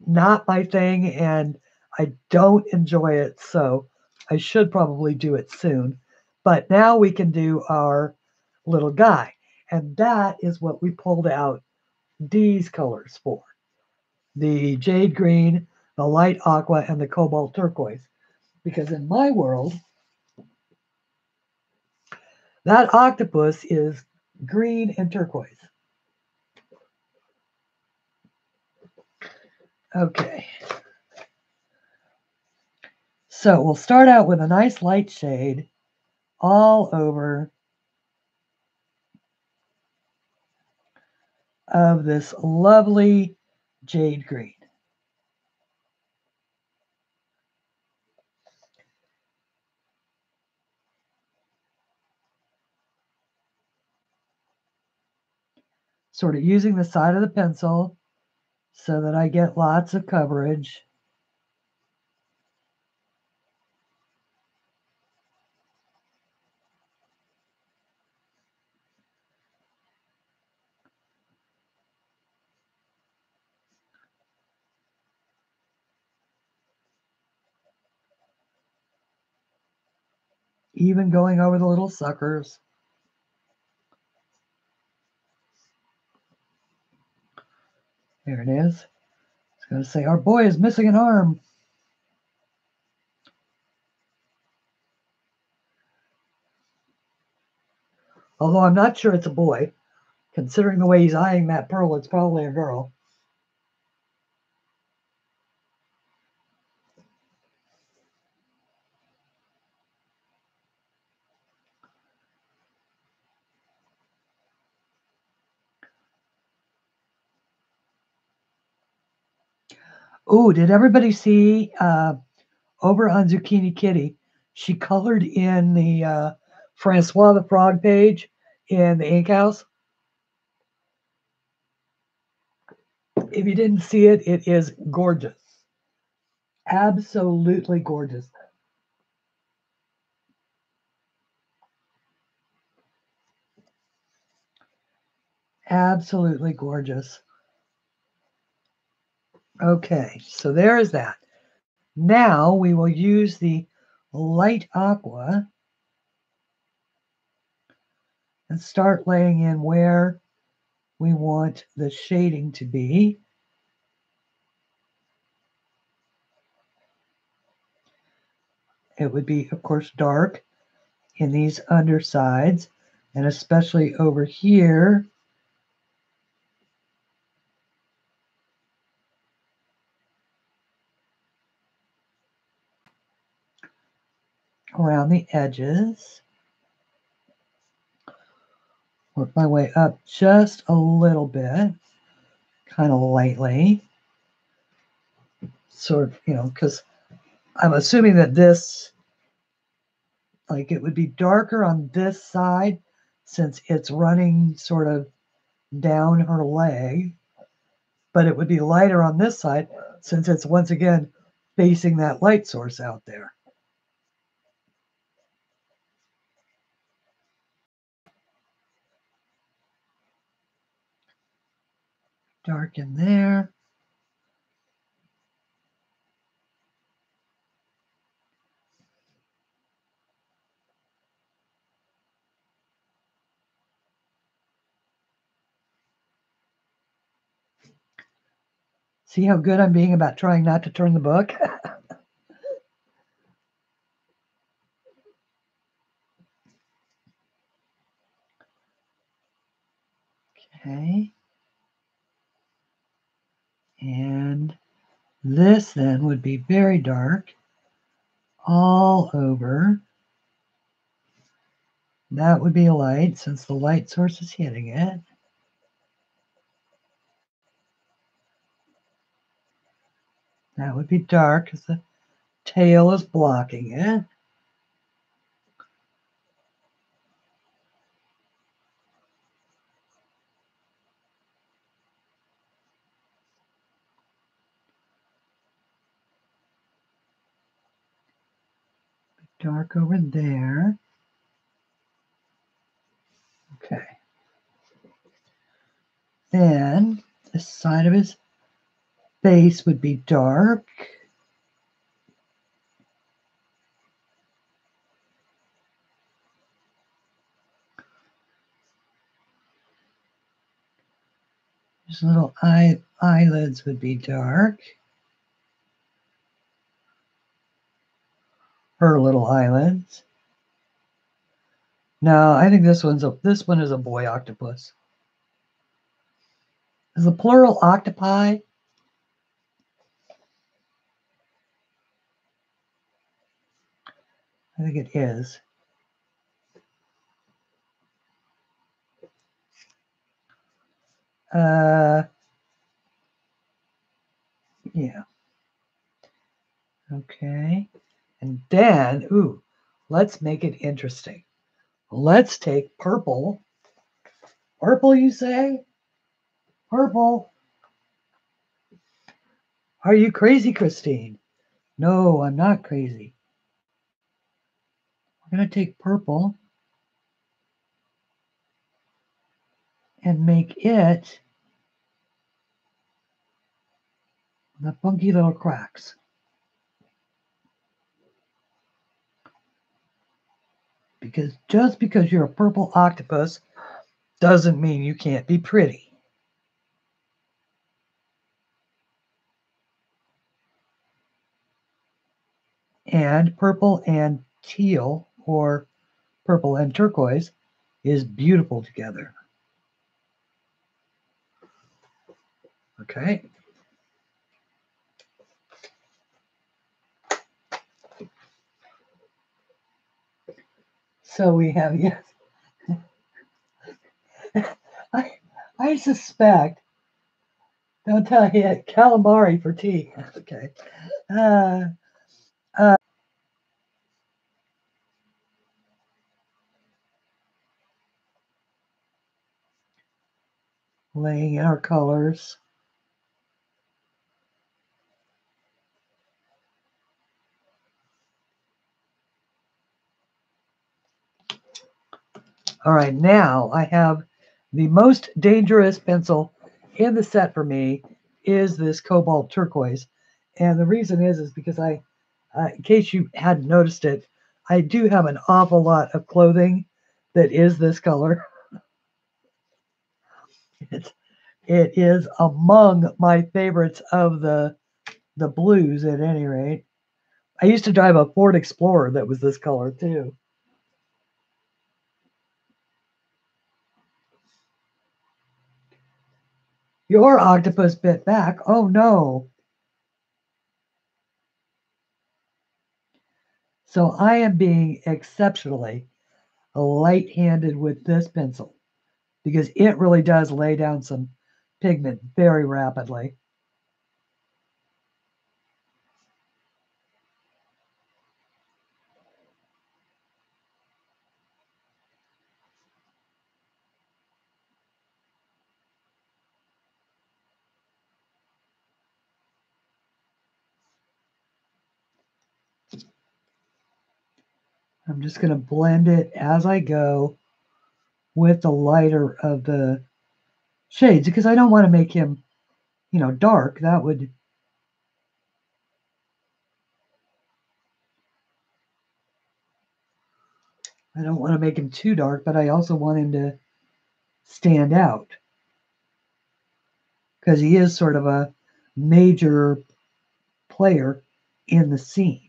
not my thing, and I don't enjoy it, so I should probably do it soon. But now we can do our little guy, and that is what we pulled out these colors for: the jade green, the light aqua, and the cobalt turquoise. Because in my world, that octopus is green and turquoise. Okay. So we'll start out with a nice light shade all over of this lovely jade green. Sort of using the side of the pencil so that I get lots of coverage. Even going over the little suckers. There it is. I was going to say, our boy is missing an arm. Although I'm not sure it's a boy. Considering the way he's eyeing that pearl, it's probably a girl. Oh, did everybody see over on Zucchini Kitty? She colored in the Francois the Frog page in the ink house. If you didn't see it, it is gorgeous. Absolutely gorgeous. Absolutely gorgeous. Okay, so there is that. Now we will use the light aqua and start laying in where we want the shading to be. It would be, of course, dark in these undersides, and especially over here. Around the edges. Work my way up just a little bit, kind of lightly. Sort of, because I'm assuming that this, like, it would be darker on this side since it's running sort of down her leg, but it would be lighter on this side since it's once again facing that light source out there. Dark in there. See how good I'm being about trying not to turn the book? Okay. And this then would be very dark all over. That would be light since the light source is hitting it. That would be dark because the tail is blocking it. Dark over there. Okay. Then the side of his face would be dark. His little eyelids would be dark. Her little eyelids. No, I think this one is a boy octopus. Is the plural octopi? I think it is. Yeah. Okay. And then, let's make it interesting. Let's take purple. Purple, you say? Purple. Are you crazy, Christine? No, I'm not crazy. We're going to take purple and make it the funky little cracks. Because just because you're a purple octopus doesn't mean you can't be pretty. And purple and teal, or purple and turquoise, is beautiful together. Okay. So we have, yes. I suspect, don't tell you, calamari for tea. Okay. Uh, laying in our colors. All right, now I have the most dangerous pencil in the set for me is this cobalt turquoise. And the reason is because in case you hadn't noticed it, I do have an awful lot of clothing that is this color. It, it is among my favorites of the blues at any rate. I used to drive a Ford Explorer that was this color too. Your octopus bit back. Oh no. So I am being exceptionally light-handed with this pencil because it really does lay down some pigment very rapidly. I'm just going to blend it as I go with the lighter of the shades because I don't want to make him, dark. That would, I don't want to make him too dark, but I also want him to stand out because he is sort of a major player in the scene.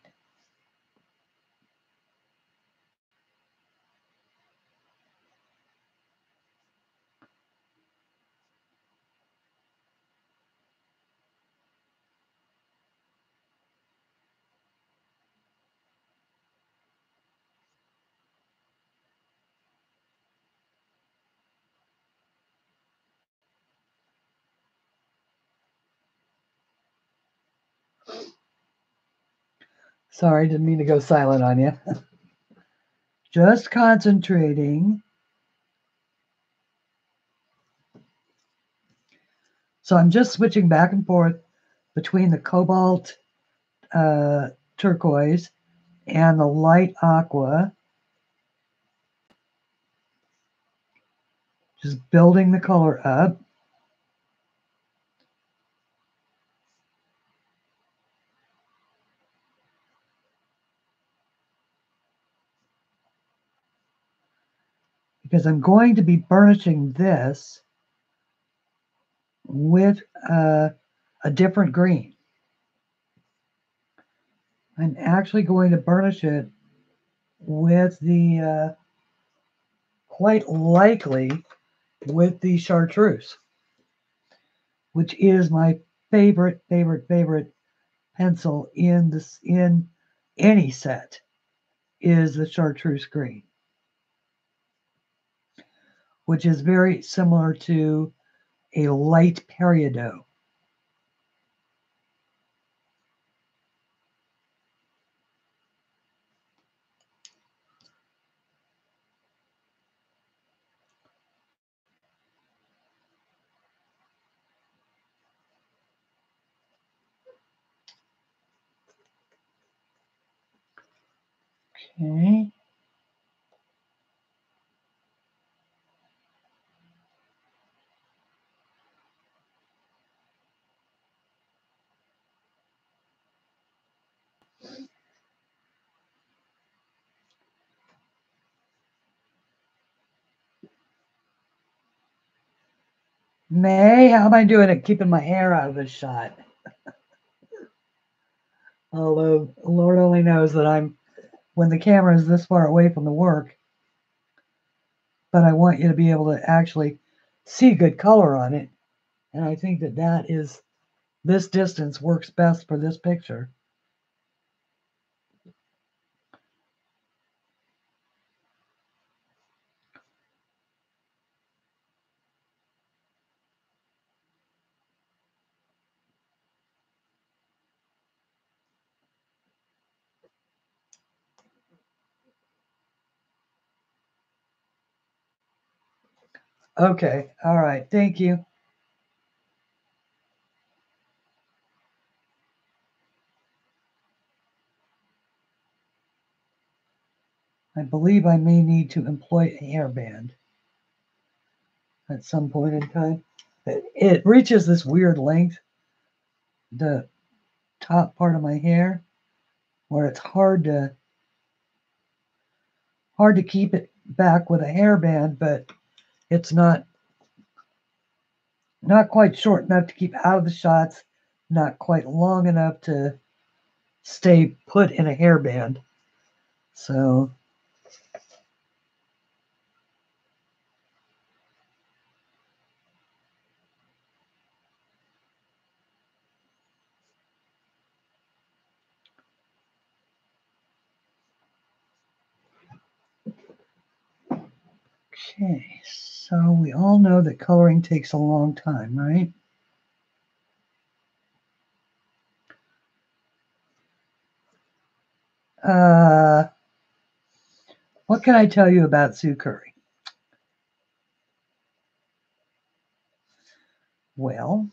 Sorry, didn't mean to go silent on you. Just concentrating. So I'm just switching back and forth between the cobalt turquoise and the light aqua. Just building the color up. Because I'm going to be burnishing this with a different green. I'm actually going to burnish it with the, quite likely, with the chartreuse, which is my favorite pencil in any set, is the chartreuse green, which is very similar to a light peridot. Okay. May, how am I doing at keeping my hair out of the shot? Although Lord only knows that I'm, when the camera is this far away from the work, but I want you to be able to actually see good color on it. And I think that that is, this distance works best for this picture. Okay, all right, thank you. I believe I may need to employ a hairband at some point in time. It reaches this weird length, the top part of my hair, where it's hard to keep it back with a hairband, but it's not quite short enough to keep out of the shots, not quite long enough to stay put in a hairband. So okay, so we all know that coloring takes a long time, right? What can I tell you about Sue Curry? Well,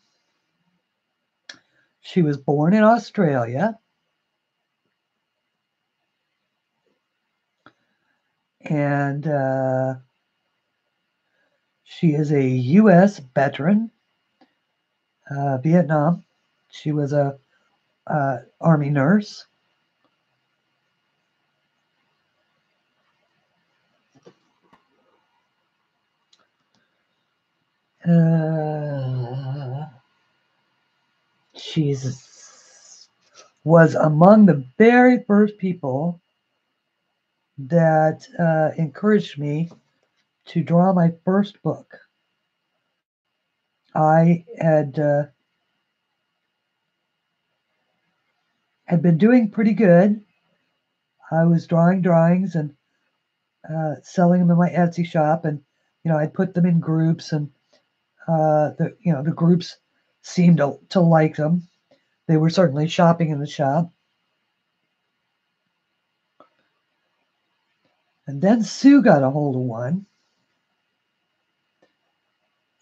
she was born in Australia, and she is a U.S. veteran, Vietnam. She was a Army nurse. She's was among the very first people that encouraged me to draw my first book. I had been doing pretty good. I was drawing drawings and selling them in my Etsy shop, and I'd put them in groups, and the groups seemed to like them. They were certainly shopping in the shop. And then Sue got a hold of one,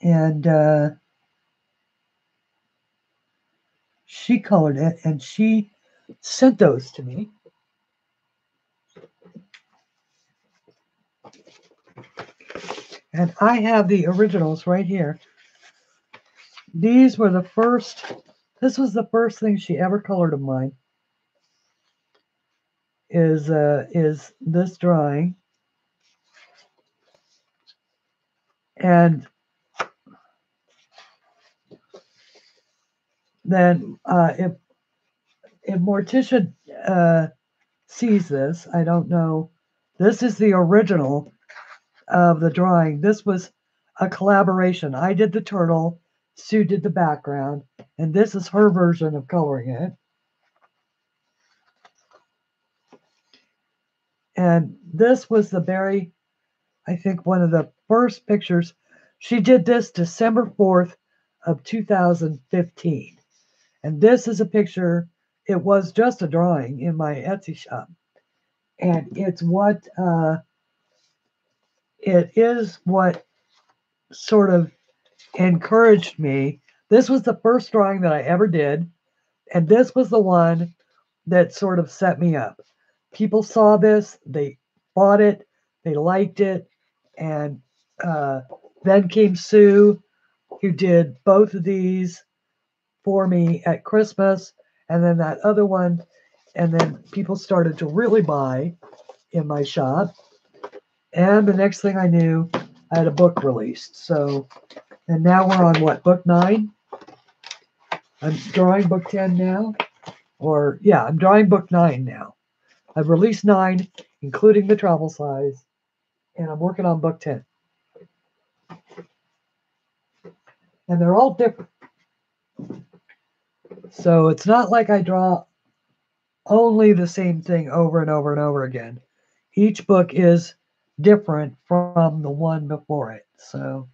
and she colored it, and she sent those to me. And I have the originals right here. These were the first, this was the first thing she ever colored of mine, is this drawing. And then if Morticia sees this, I don't know. This is the original of the drawing. This was a collaboration. I did the turtle, Sue did the background, and this is her version of coloring it. And this was I think one of the first pictures. She did this December 4th of 2015. And this is a picture, it was just a drawing in my Etsy shop. And it's it is what sort of encouraged me. This was the first drawing that I ever did, and this was the one that sort of set me up. people saw this, they bought it, they liked it, and then came Sue, who did both of these for me at Christmas, and then that other one, and then people started to really buy in my shop. And the next thing I knew, I had a book released. So, and now we're on what, book 9? I'm drawing book 10 now. Or, yeah, I'm drawing book 9 now. I've released 9, including the travel size, and I'm working on book 10. And they're all different. So it's not like I draw only the same thing over and over and over again. Each book is different from the one before it. So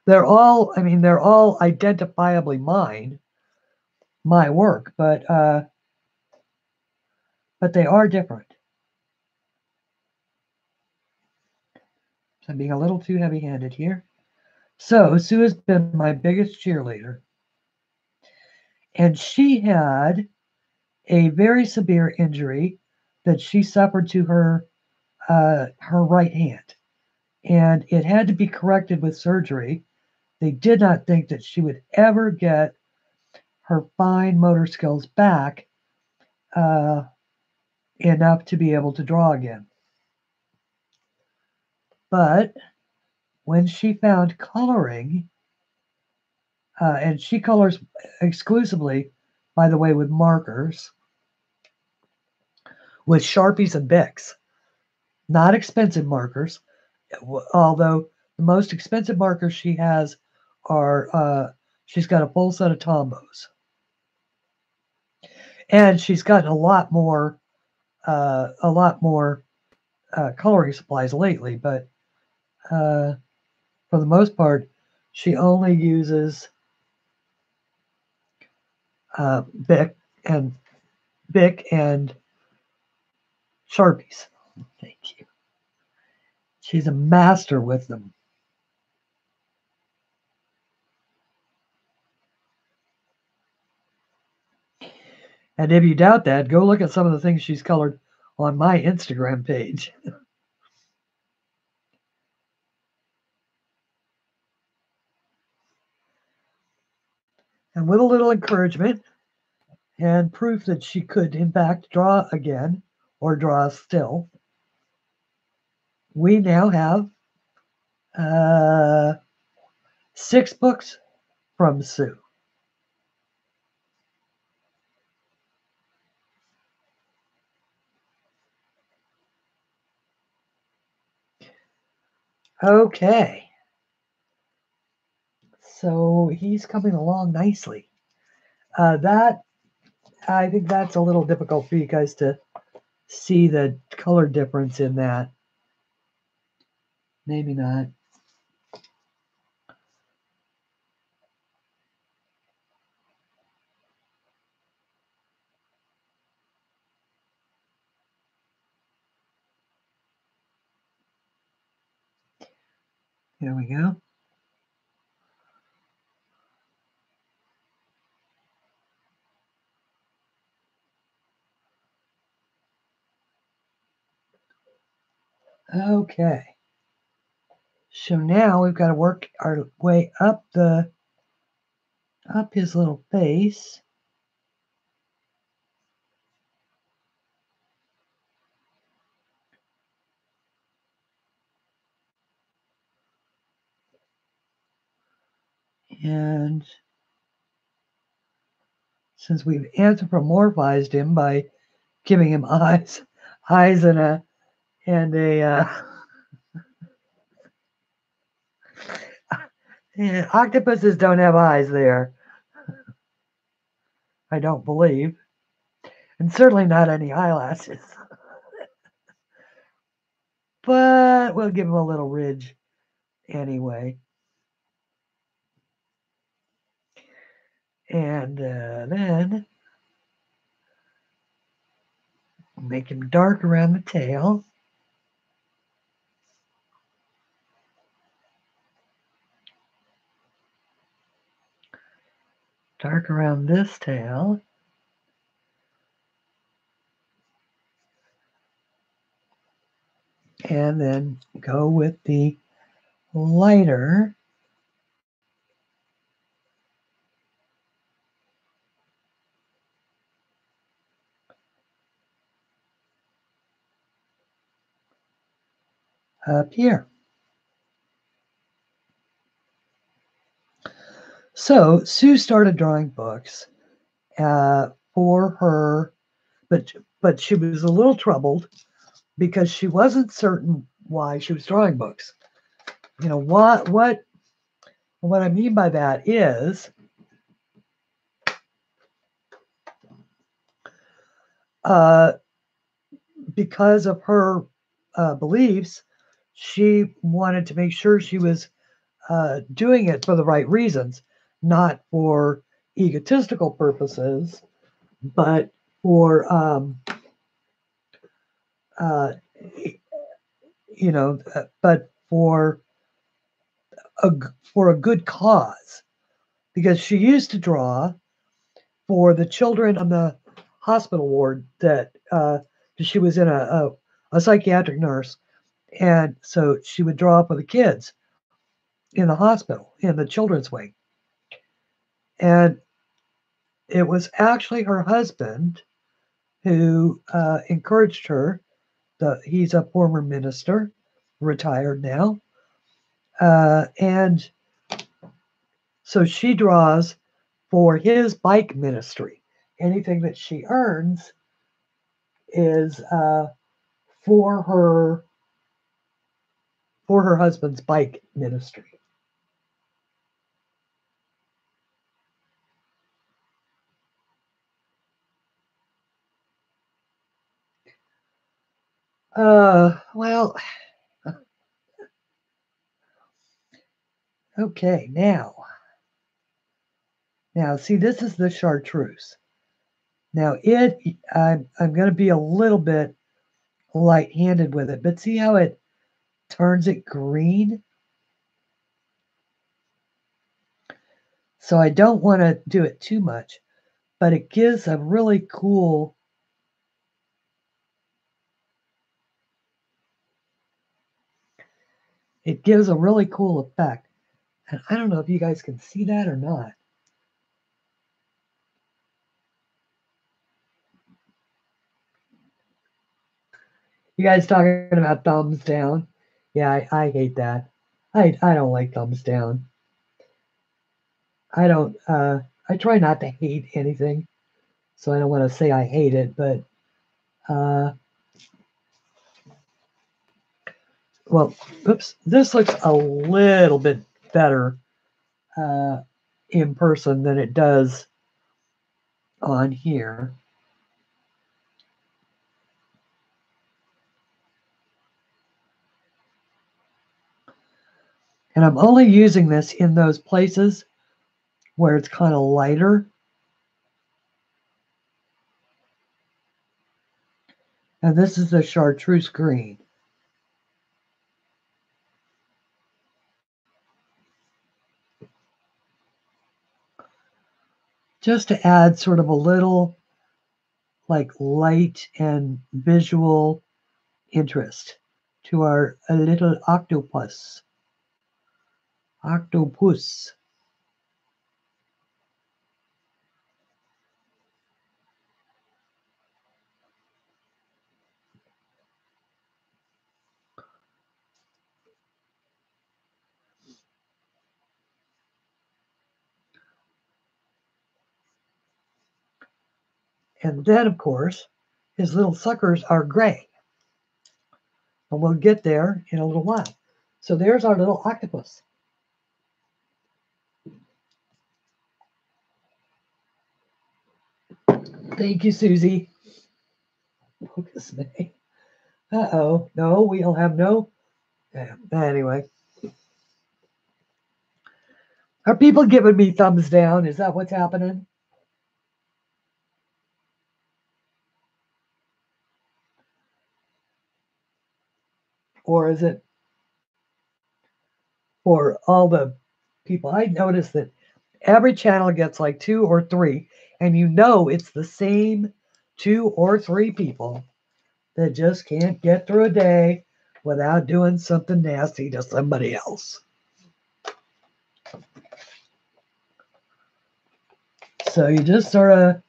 they're all, I mean, they're all identifiably mine, my work, but they are different. So I'm being a little too heavy-handed here. So Sue has been my biggest cheerleader, and she had a very severe injury that she suffered to her right hand, and it had to be corrected with surgery. They did not think that she would ever get her fine motor skills back enough to be able to draw again. But when she found coloring, and she colors exclusively, by the way, with markers, with Sharpies and Bics, not expensive markers, although the most expensive markers she has are, she's got a full set of Tombos. And she's gotten a lot more coloring supplies lately, but for the most part, she only uses Bic and Sharpies. Thank you. She's a master with them. And if you doubt that, go look at some of the things she's colored on my Instagram page. And with a little encouragement and proof that she could, in fact, draw again or draw still, we now have 6 books from Sue. Okay. So he's coming along nicely. That I think that's a little difficult for you guys to see the color difference in that. Maybe not. There we go. Okay. So now we've got to work our way up his little face. And since we've anthropomorphized him by giving him eyes and a yeah, octopuses don't have eyes there, I don't believe, and certainly not any eyelashes. But we'll give him a little ridge anyway. And then make him dark around the tail. Dark around this tail. And then go with the lighter. Up here. So Sue started drawing books for her, but she was a little troubled because she wasn't certain why she was drawing books. You know, what I mean by that is because of her beliefs, she wanted to make sure she was doing it for the right reasons, not for egotistical purposes, but for but for a good cause. Because she used to draw for the children on the hospital ward that she was in a psychiatric nurse, and so she would draw for the kids in the hospital in the children's wing. And it was actually her husband who encouraged her. He's a former minister, retired now, and so she draws for his bike ministry. Anything that she earns is for her husband's bike ministry. Well, okay, now see, this is the chartreuse. Now I'm going to be a little bit light-handed with it, but see how it turns it green? So I don't want to do it too much, but it gives a really cool effect. And I don't know if you guys can see that or not. You guys talking about thumbs down? Yeah, I hate that. I don't like thumbs down. I don't I try not to hate anything, so I don't want to say I hate it, but well, oops, this looks a little bit better in person than it does on here. And I'm only using this in those places where it's kind of lighter. And this is the chartreuse green. Just to add sort of a little like light and visual interest to our little octopus. Octopus. And then, of course, his little suckers are gray. And we'll get there in a little while. So there's our little octopus. Thank you, Susie. Focus me. Uh-oh. No, we'll have no. Anyway. Are people giving me thumbs down? Is that what's happening? Or is it for all the people? I noticed that every channel gets like 2 or 3, and you know it's the same 2 or 3 people that just can't get through a day without doing something nasty to somebody else. So you just sort of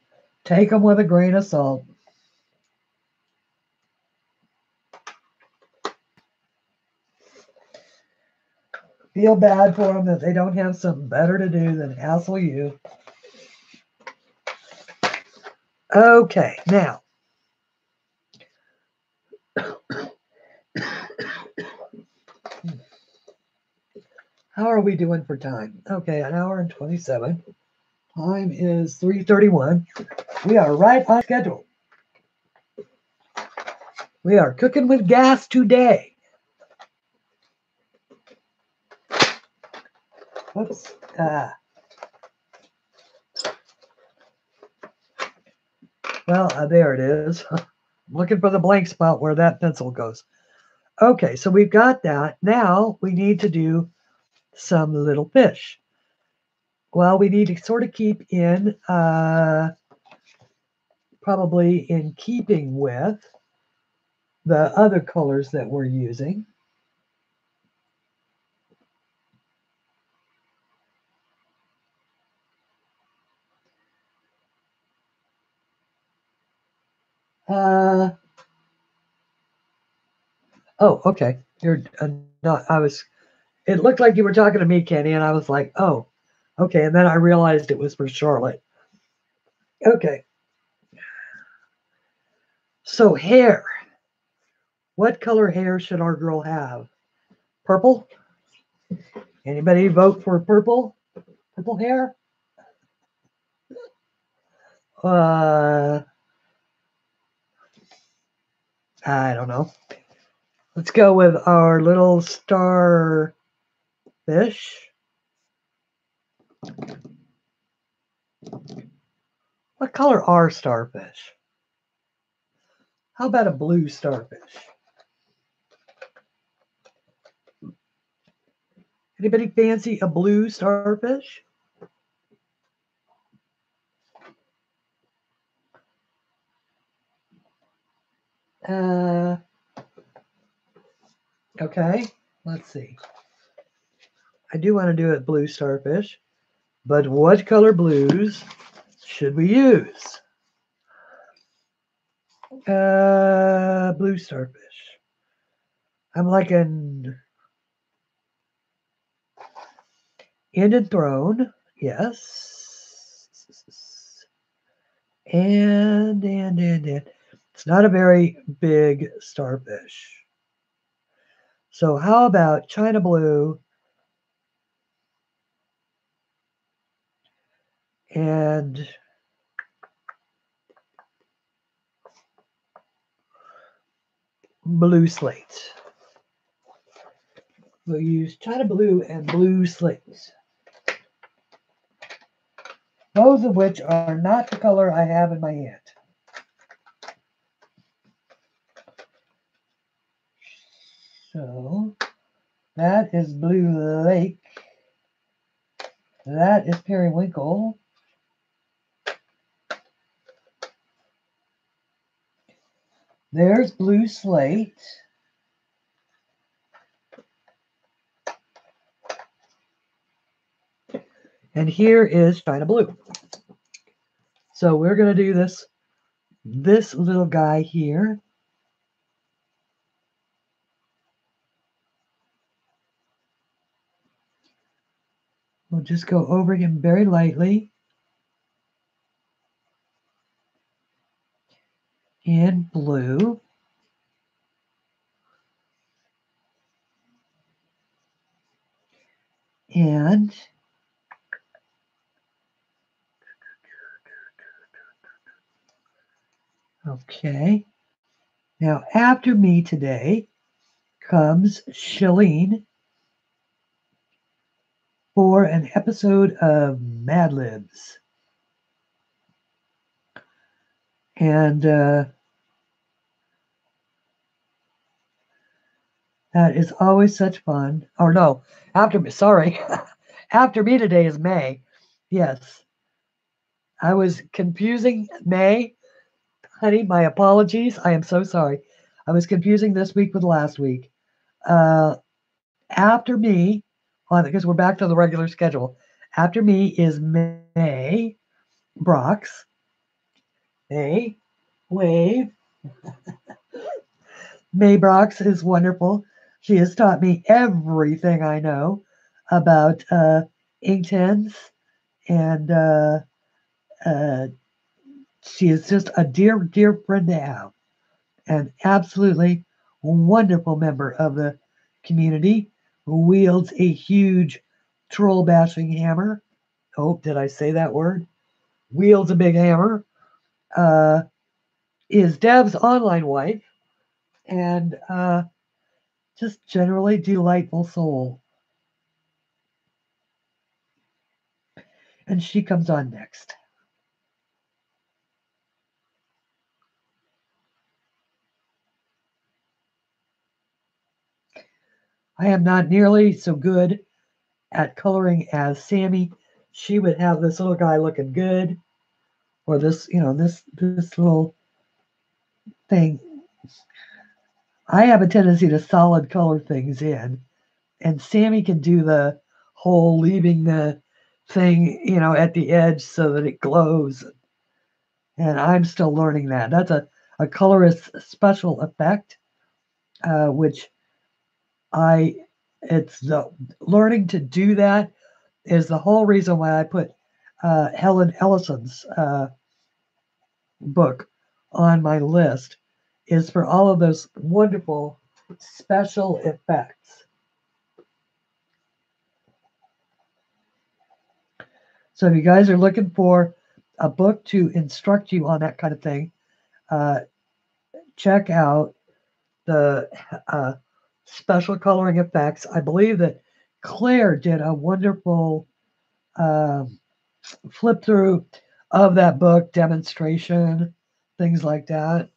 take them with a grain of salt. Feel bad for them that they don't have something better to do than hassle you. Okay, now. How are we doing for time? Okay, an hour and 27. Time is 3:31. We are right on schedule. We are cooking with gas today. Whoops. Well, there it is. Looking for the blank spot where that pencil goes. Okay, so we've got that. Now we need to do some little fish. Well, we need to sort of keep in, probably in keeping with the other colors that we're using. Oh, okay. You're not. I was. It looked like you were talking to me, Kenny, and I was like, oh, okay. And then I realized it was for Charlotte. Okay. So hair. What color hair should our girl have? Purple? Anybody vote for purple? Purple hair? I don't know. Let's go with our little star fish. What color are starfish? How about a blue starfish? Anybody fancy a blue starfish? Okay, let's see. I do want to do it blue starfish, but what color blues should we use? Blue starfish. I'm like an ended throne, yes. And it's not a very big starfish. So how about China blue and blue slate? We'll use China blue and blue slate. Both of which are not the color I have in my hand. So that is Blue Lake. That is Periwinkle. There's Blue Slate. And here is China Blue. So we're going to do this little guy here. We'll just go over him very lightly. In blue. And okay. Now after me today comes Shalene for an episode of Mad Libs. And that is always such fun. Or no, after me, sorry. After me today is May. Yes. I was confusing May. Honey, my apologies. I am so sorry. I was confusing this week with last week. After me, because we're back to the regular schedule. After me is May Brox. May, wave. May Brox is wonderful. She has taught me everything I know about inktense, and uh, she is just a dear, dear friend to have. An absolutely wonderful member of the community who wields a huge troll bashing hammer. Oh, did I say that word? Wields a big hammer. Uh, is Deb's online wife, and just generally delightful soul. And she comes on next. I am not nearly so good at coloring as Sammy. She would have this little guy looking good, or this, this little thing. I have a tendency to solid color things in, and Sammy can do the whole leaving the thing, at the edge so that it glows. And I'm still learning that. That's a colorist's special effect, which I, it's the learning to do that is the whole reason why I put Helen Ellison's book on my list, is for all of those wonderful special effects. So if you guys are looking for a book to instruct you on that kind of thing, uh, check out the uh, special coloring effects. I believe that Claire did a wonderful um, flip through of that book, demonstration, things like that.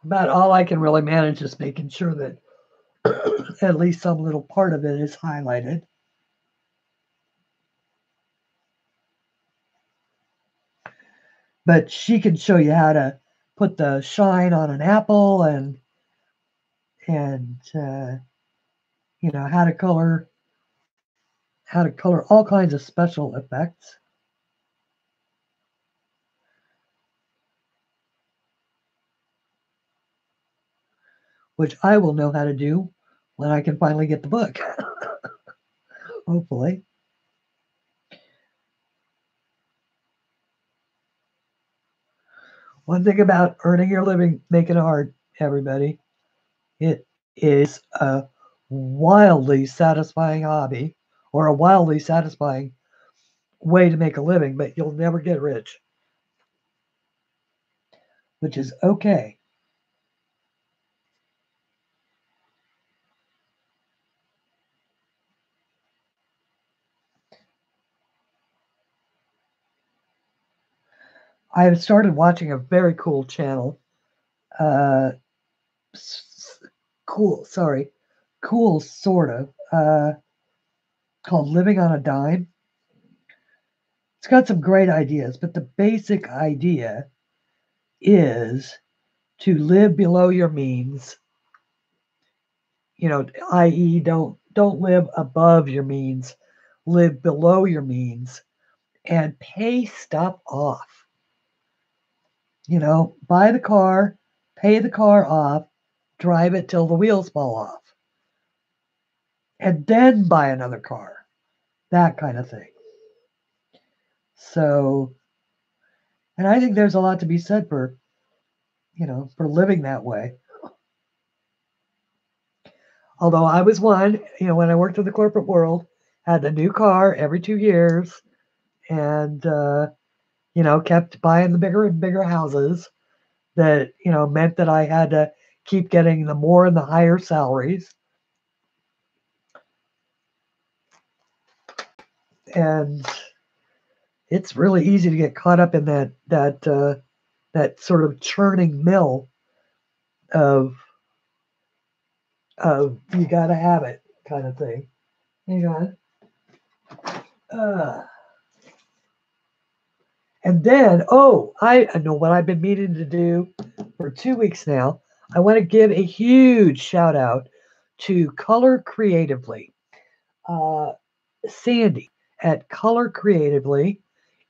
About all I can really manage is making sure that at least some little part of it is highlighted. But she can show you how to put the shine on an apple, and how to color all kinds of special effects, which I will know how to do when I can finally get the book. Hopefully. One thing about earning your living making art, everybody, it is a wildly satisfying hobby, or a wildly satisfying way to make a living, but you'll never get rich, which is okay. I have started watching a very cool channel. Uh, cool, sorry, cool sort of, called Living on a Dime. It's got some great ideas, but the basic idea is to live below your means. I.e., don't live above your means, live below your means, and pay stuff off. Buy the car, pay the car off, drive it till the wheels fall off, and then buy another car. That kind of thing. So, and I think there's a lot to be said for living that way. Although I was one, when I worked in the corporate world, had a new car every 2 years, and kept buying the bigger and bigger houses. That meant that I had to keep getting the more and the higher salaries, and it's really easy to get caught up in that sort of churning mill of you gotta have it kind of thing. Hang on. Uh, And then, oh, I know what I've been meaning to do for 2 weeks now. I want to give a huge shout out to Color Creatively. Sandy at Color Creatively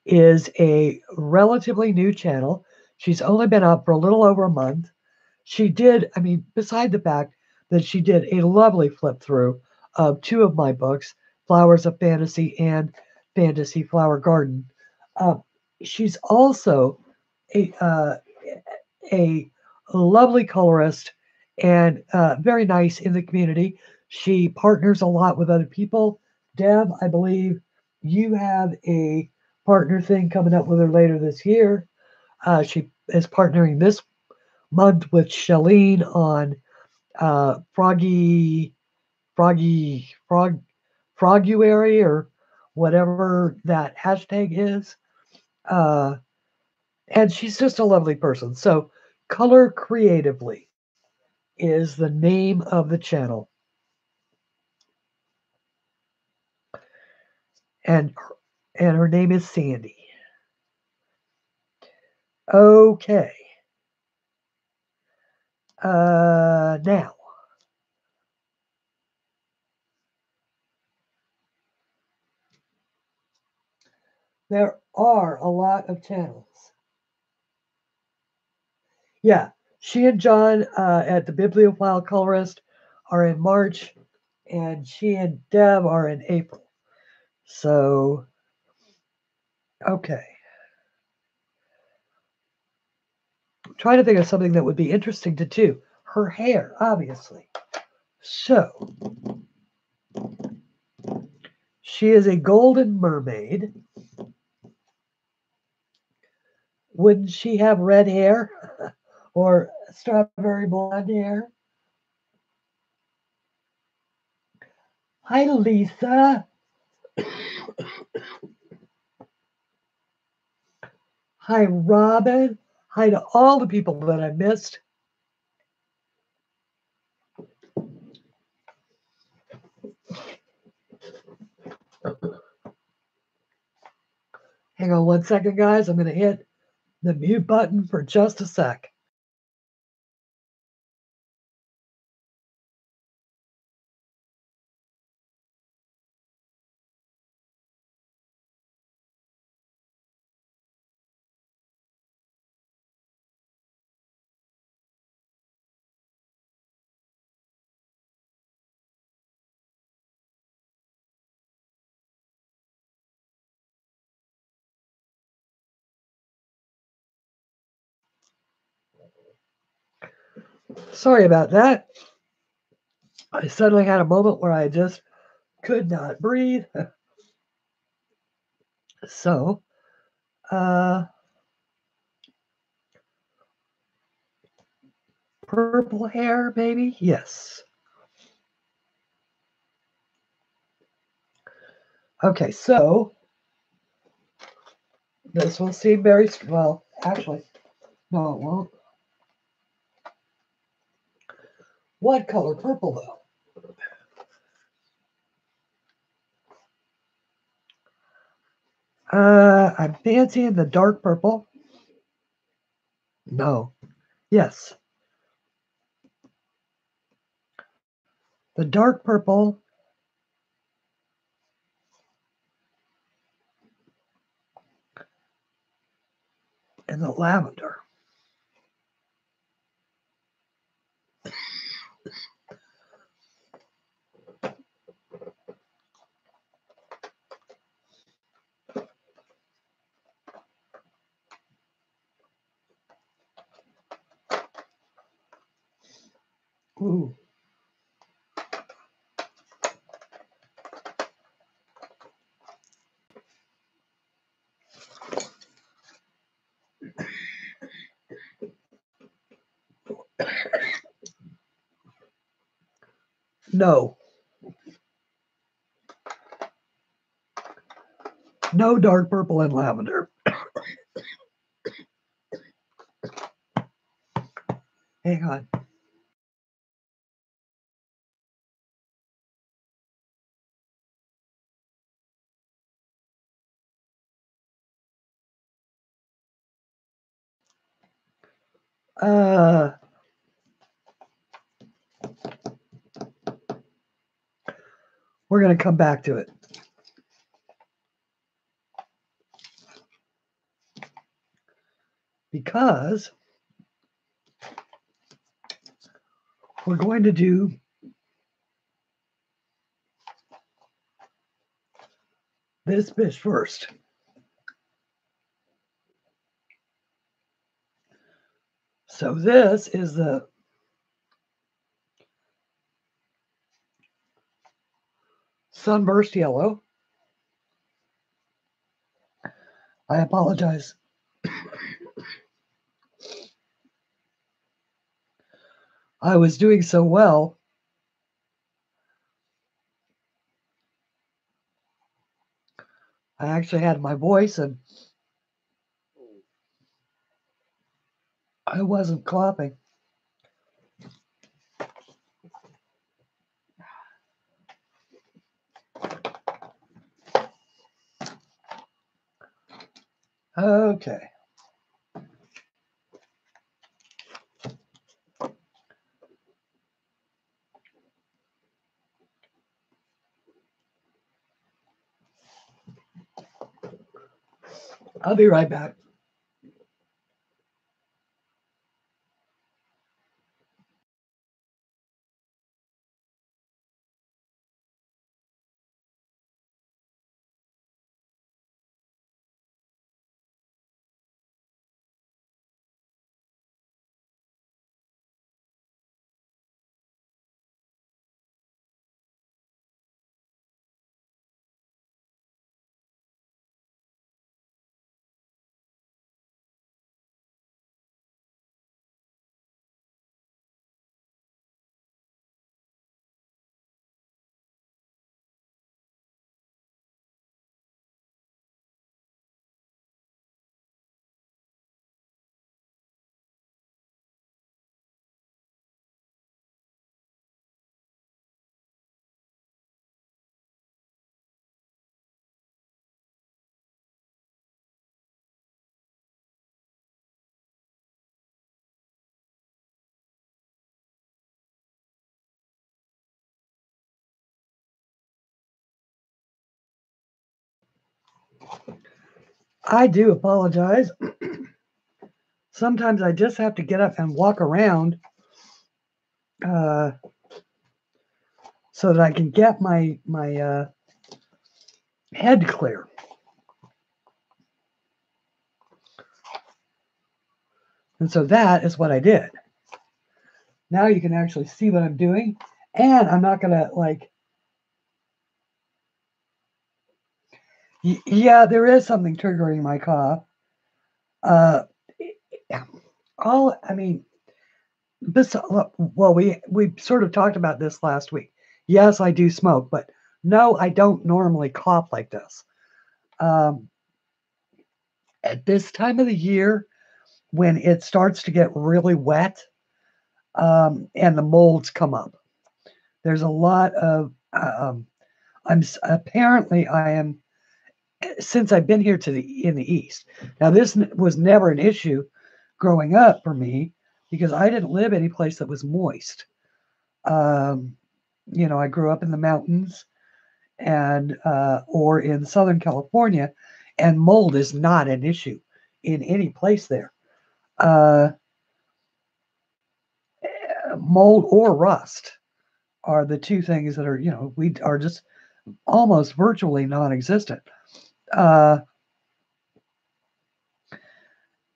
is a relatively new channel. She's only been up for a little over a month. She did, I mean, beside the fact that she did a lovely flip through of two of my books, Flowers of Fantasy and Fantasy Flower Garden. Uh, she's also a, uh, a lovely colorist and very nice in the community. She partners a lot with other people. Deb, I believe you have a partner thing coming up with her later this year. She is partnering this month with Shalene on Froguary or whatever that hashtag is. Uh, and she's just a lovely person. So, Color Creatively is the name of the channel. And her name is Sandy. Okay. Now, there are a lot of channels. Yeah, she and John at the Bibliophile Colorist are in March, and she and Deb are in April. So, okay. I'm trying to think of something that would be interesting to do. Her hair, obviously. So, she is a golden mermaid. Wouldn't she have red hair or strawberry blonde hair? Hi, Lisa. Hi, Robin. Hi to all the people that I missed. Hang on 1 second, guys. I'm going to hit the mute button for just a sec. Sorry about that. I suddenly had a moment where I just could not breathe. So, purple hair, maybe? Yes. Okay, so this will seem very, well, actually, no, it won't. What color purple, though? I'm fancying the dark purple. No. Yes. The dark purple and the lavender. Ooh. No. No dark purple and lavender. Hang on. We're going to come back to it. Because we're going to do this fish first. So this is the sunburst yellow. I apologize. I was doing so well. I actually had my voice and I wasn't coughing. Okay. I'll be right back. I do apologize. Sometimes I just have to get up and walk around so that I can get my head clear. And so that is what I did. Now you can actually see what I'm doing. And I'm not going to like, yeah, there is something triggering my cough. I mean, well, we sort of talked about this last week. Yes, I do smoke, but no, I don't normally cough like this. At this time of the year, when it starts to get really wet and the molds come up, there's a lot of. I am since I've been here in the East. Now, this was never an issue growing up for me because I didn't live any place that was moist. I grew up in the mountains and or in Southern California, and mold is not an issue in any place there. Mold or rust are the two things that are, we are just almost virtually non-existent.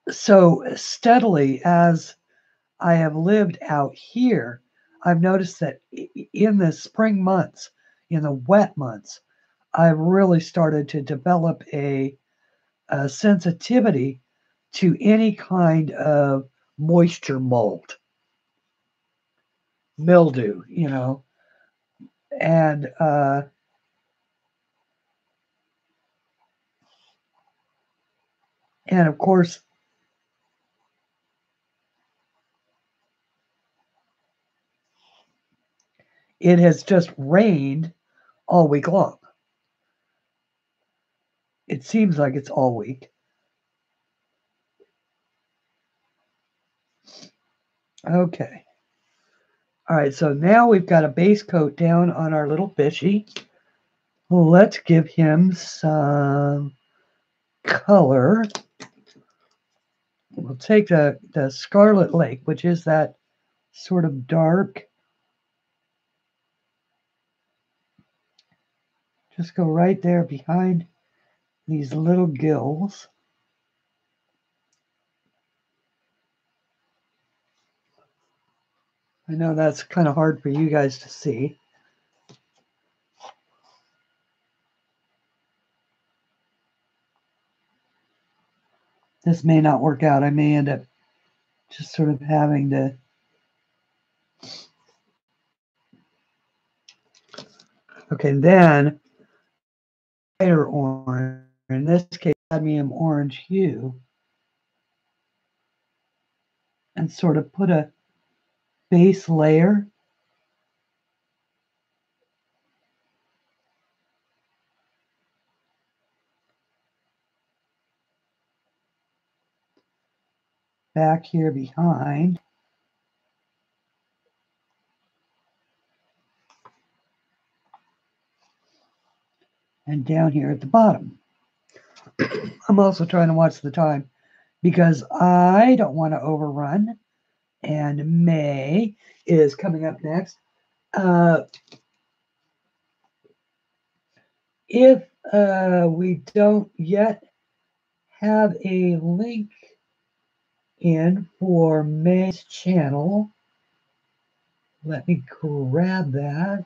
So steadily as I have lived out here, I've noticed that in the spring months, in the wet months, I've really started to develop a sensitivity to any kind of moisture mold, mildew, and of course, it has just rained all week long. It seems like it's all week. Okay. All right, so now we've got a base coat down on our little fishy. Let's give him some color. We'll take the Scarlet Lake, which is that sort of dark. Just go right there behind these little gills. I know that's kind of hard for you guys to see. This may not work out. I may end up just sort of having to. Okay, then lighter orange, in this case, cadmium orange hue, and sort of put a base layer. Back here behind. And down here at the bottom. I'm also trying to watch the time because I don't want to overrun. And May is coming up next. If we don't yet have a link in for May's channel, let me grab that.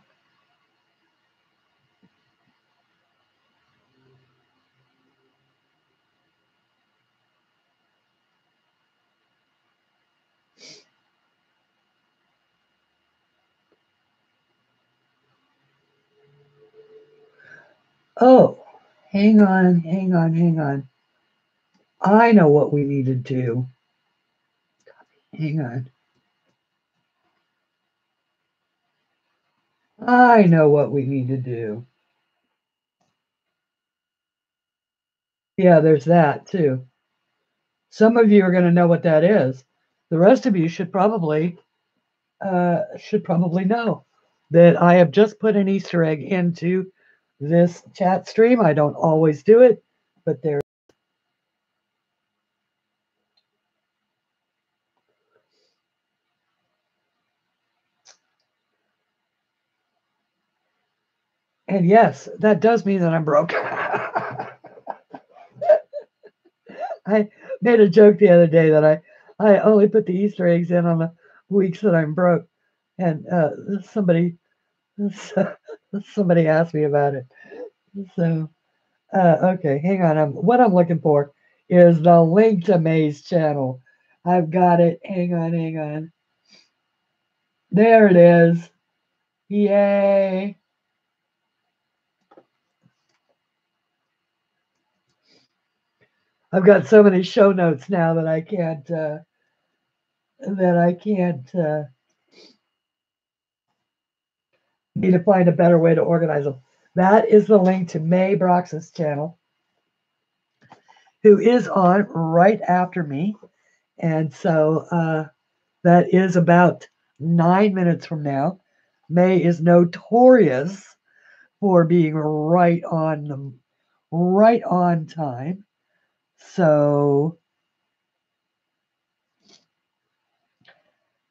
Oh, hang on. I know what we need to do. Hang on. I know what we need to do. Yeah, there's that too. Some of you are going to know what that is. The rest of you should probably know that I have just put an Easter egg into this chat stream. I don't always do it, but there. And yes, that does mean that I'm broke. I made a joke the other day that I only put the Easter eggs in on the weeks that I'm broke, and somebody asked me about it. So okay, hang on. What I'm looking for is the link to May's channel. I've got it. Hang on. There it is. Yay! I've got so many show notes now that I can't need to find a better way to organize them. That is the link to May Brox's channel, who is on right after me. And so that is about 9 minutes from now. May is notorious for being right on time. So,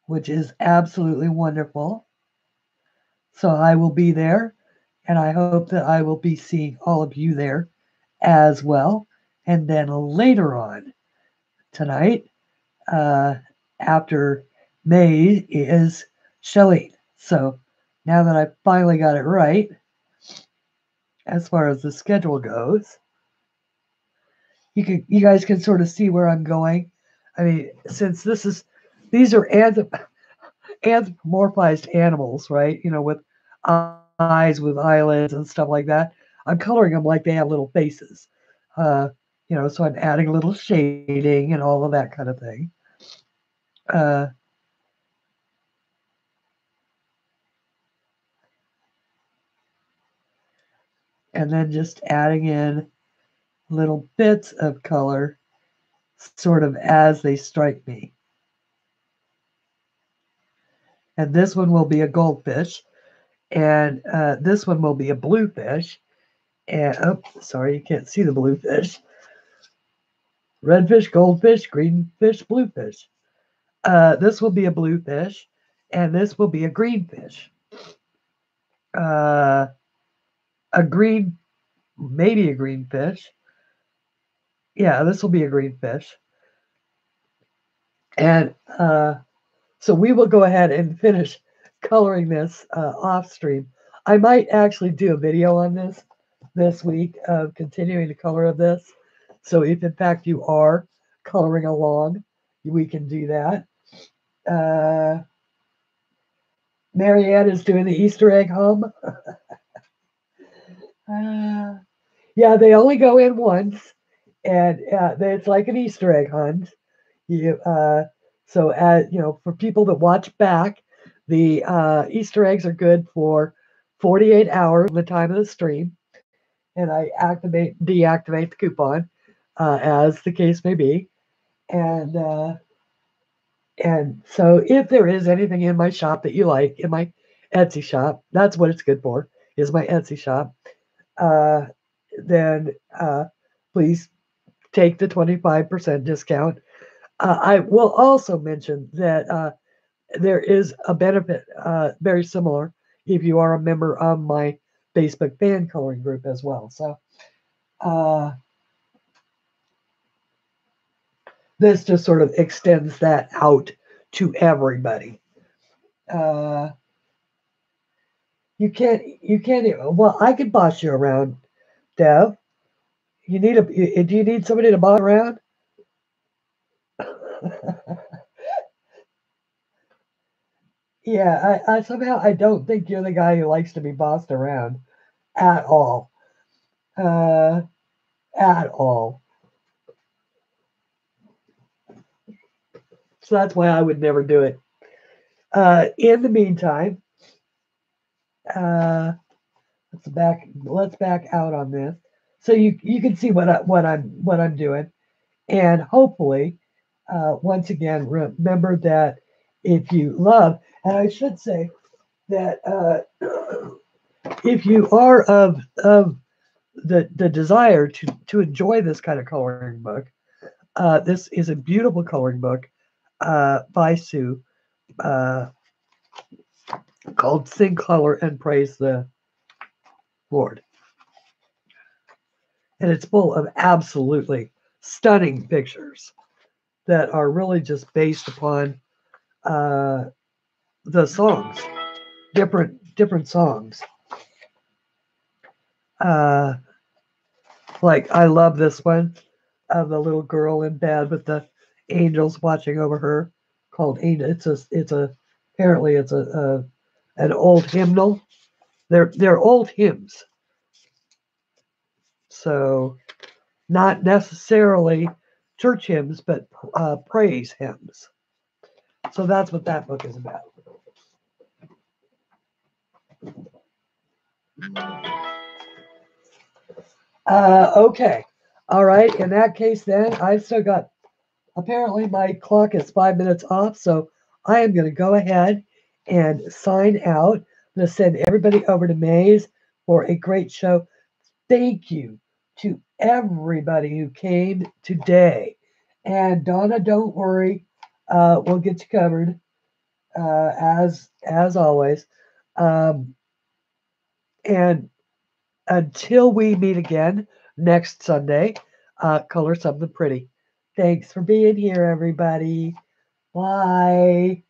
which is absolutely wonderful. So I will be there, and I hope that I will be seeing all of you there as well. And then later on tonight, after May, is Shelley. So now that I finally got it right, as far as the schedule goes, you guys can sort of see where I'm going. I mean, since these are anthropomorphized animals, right? You know, with eyes, with eyelids and stuff like that. I'm coloring them like they have little faces. You know, so I'm adding a little shading and all of that kind of thing. And then just adding in little bits of color sort of as they strike me. and this one will be a goldfish, and this one will be a bluefish. And oh, sorry, you can't see the bluefish. Redfish, goldfish, greenfish, bluefish. This will be a bluefish, and this will be a greenfish. Uh, a green, maybe a greenfish. Yeah, this will be a greenfish. And so we will go ahead and finish coloring this off stream. I might actually do a video on this week of continuing the color of this. So if in fact you are coloring along, we can do that. Marianne is doing the Easter egg hum. Yeah, they only go in once, and it's like an Easter egg hunt. So as you know, for people that watch back, the Easter eggs are good for 48 hours from the time of the stream, and I deactivate the coupon, as the case may be, and so if there is anything in my shop that you like, in my Etsy shop, that's what it's good for, is my Etsy shop. Then please take the 25% discount. I will also mention that there is a benefit very similar if you are a member of my Facebook fan coloring group as well. So this just sort of extends that out to everybody. You can't. Well, I can boss you around, Dev. Do you need somebody to boss around? Yeah, I somehow I don't think you're the guy who likes to be bossed around at all. Uh, at all. So that's why I would never do it. In the meantime, uh, let's back out on this, so you can see what I'm doing, and hopefully, once again, remember that if you love, and I should say that if you are of the desire to enjoy this kind of coloring book, this is a beautiful coloring book by Sue, uh, called Sing, Color, and Praise the Lord. And it's full of absolutely stunning pictures that are really just based upon the songs, different songs. Uh, like I love this one of the little girl in bed with the angels watching over her, called Angel. It's a apparently it's a an old hymnal. They're old hymns, so not necessarily church hymns, but praise hymns. So that's what that book is about. Okay. All right. In that case, then, I've still got, apparently, my clock is 5 minutes off. So I am going to go ahead and sign out. I'm going to send everybody over to Maze for a great show. Thank you to everybody who came today. And Donna, don't worry. We'll get you covered, as always. Um, and until we meet again next Sunday, color something pretty. Thanks for being here, everybody. Bye.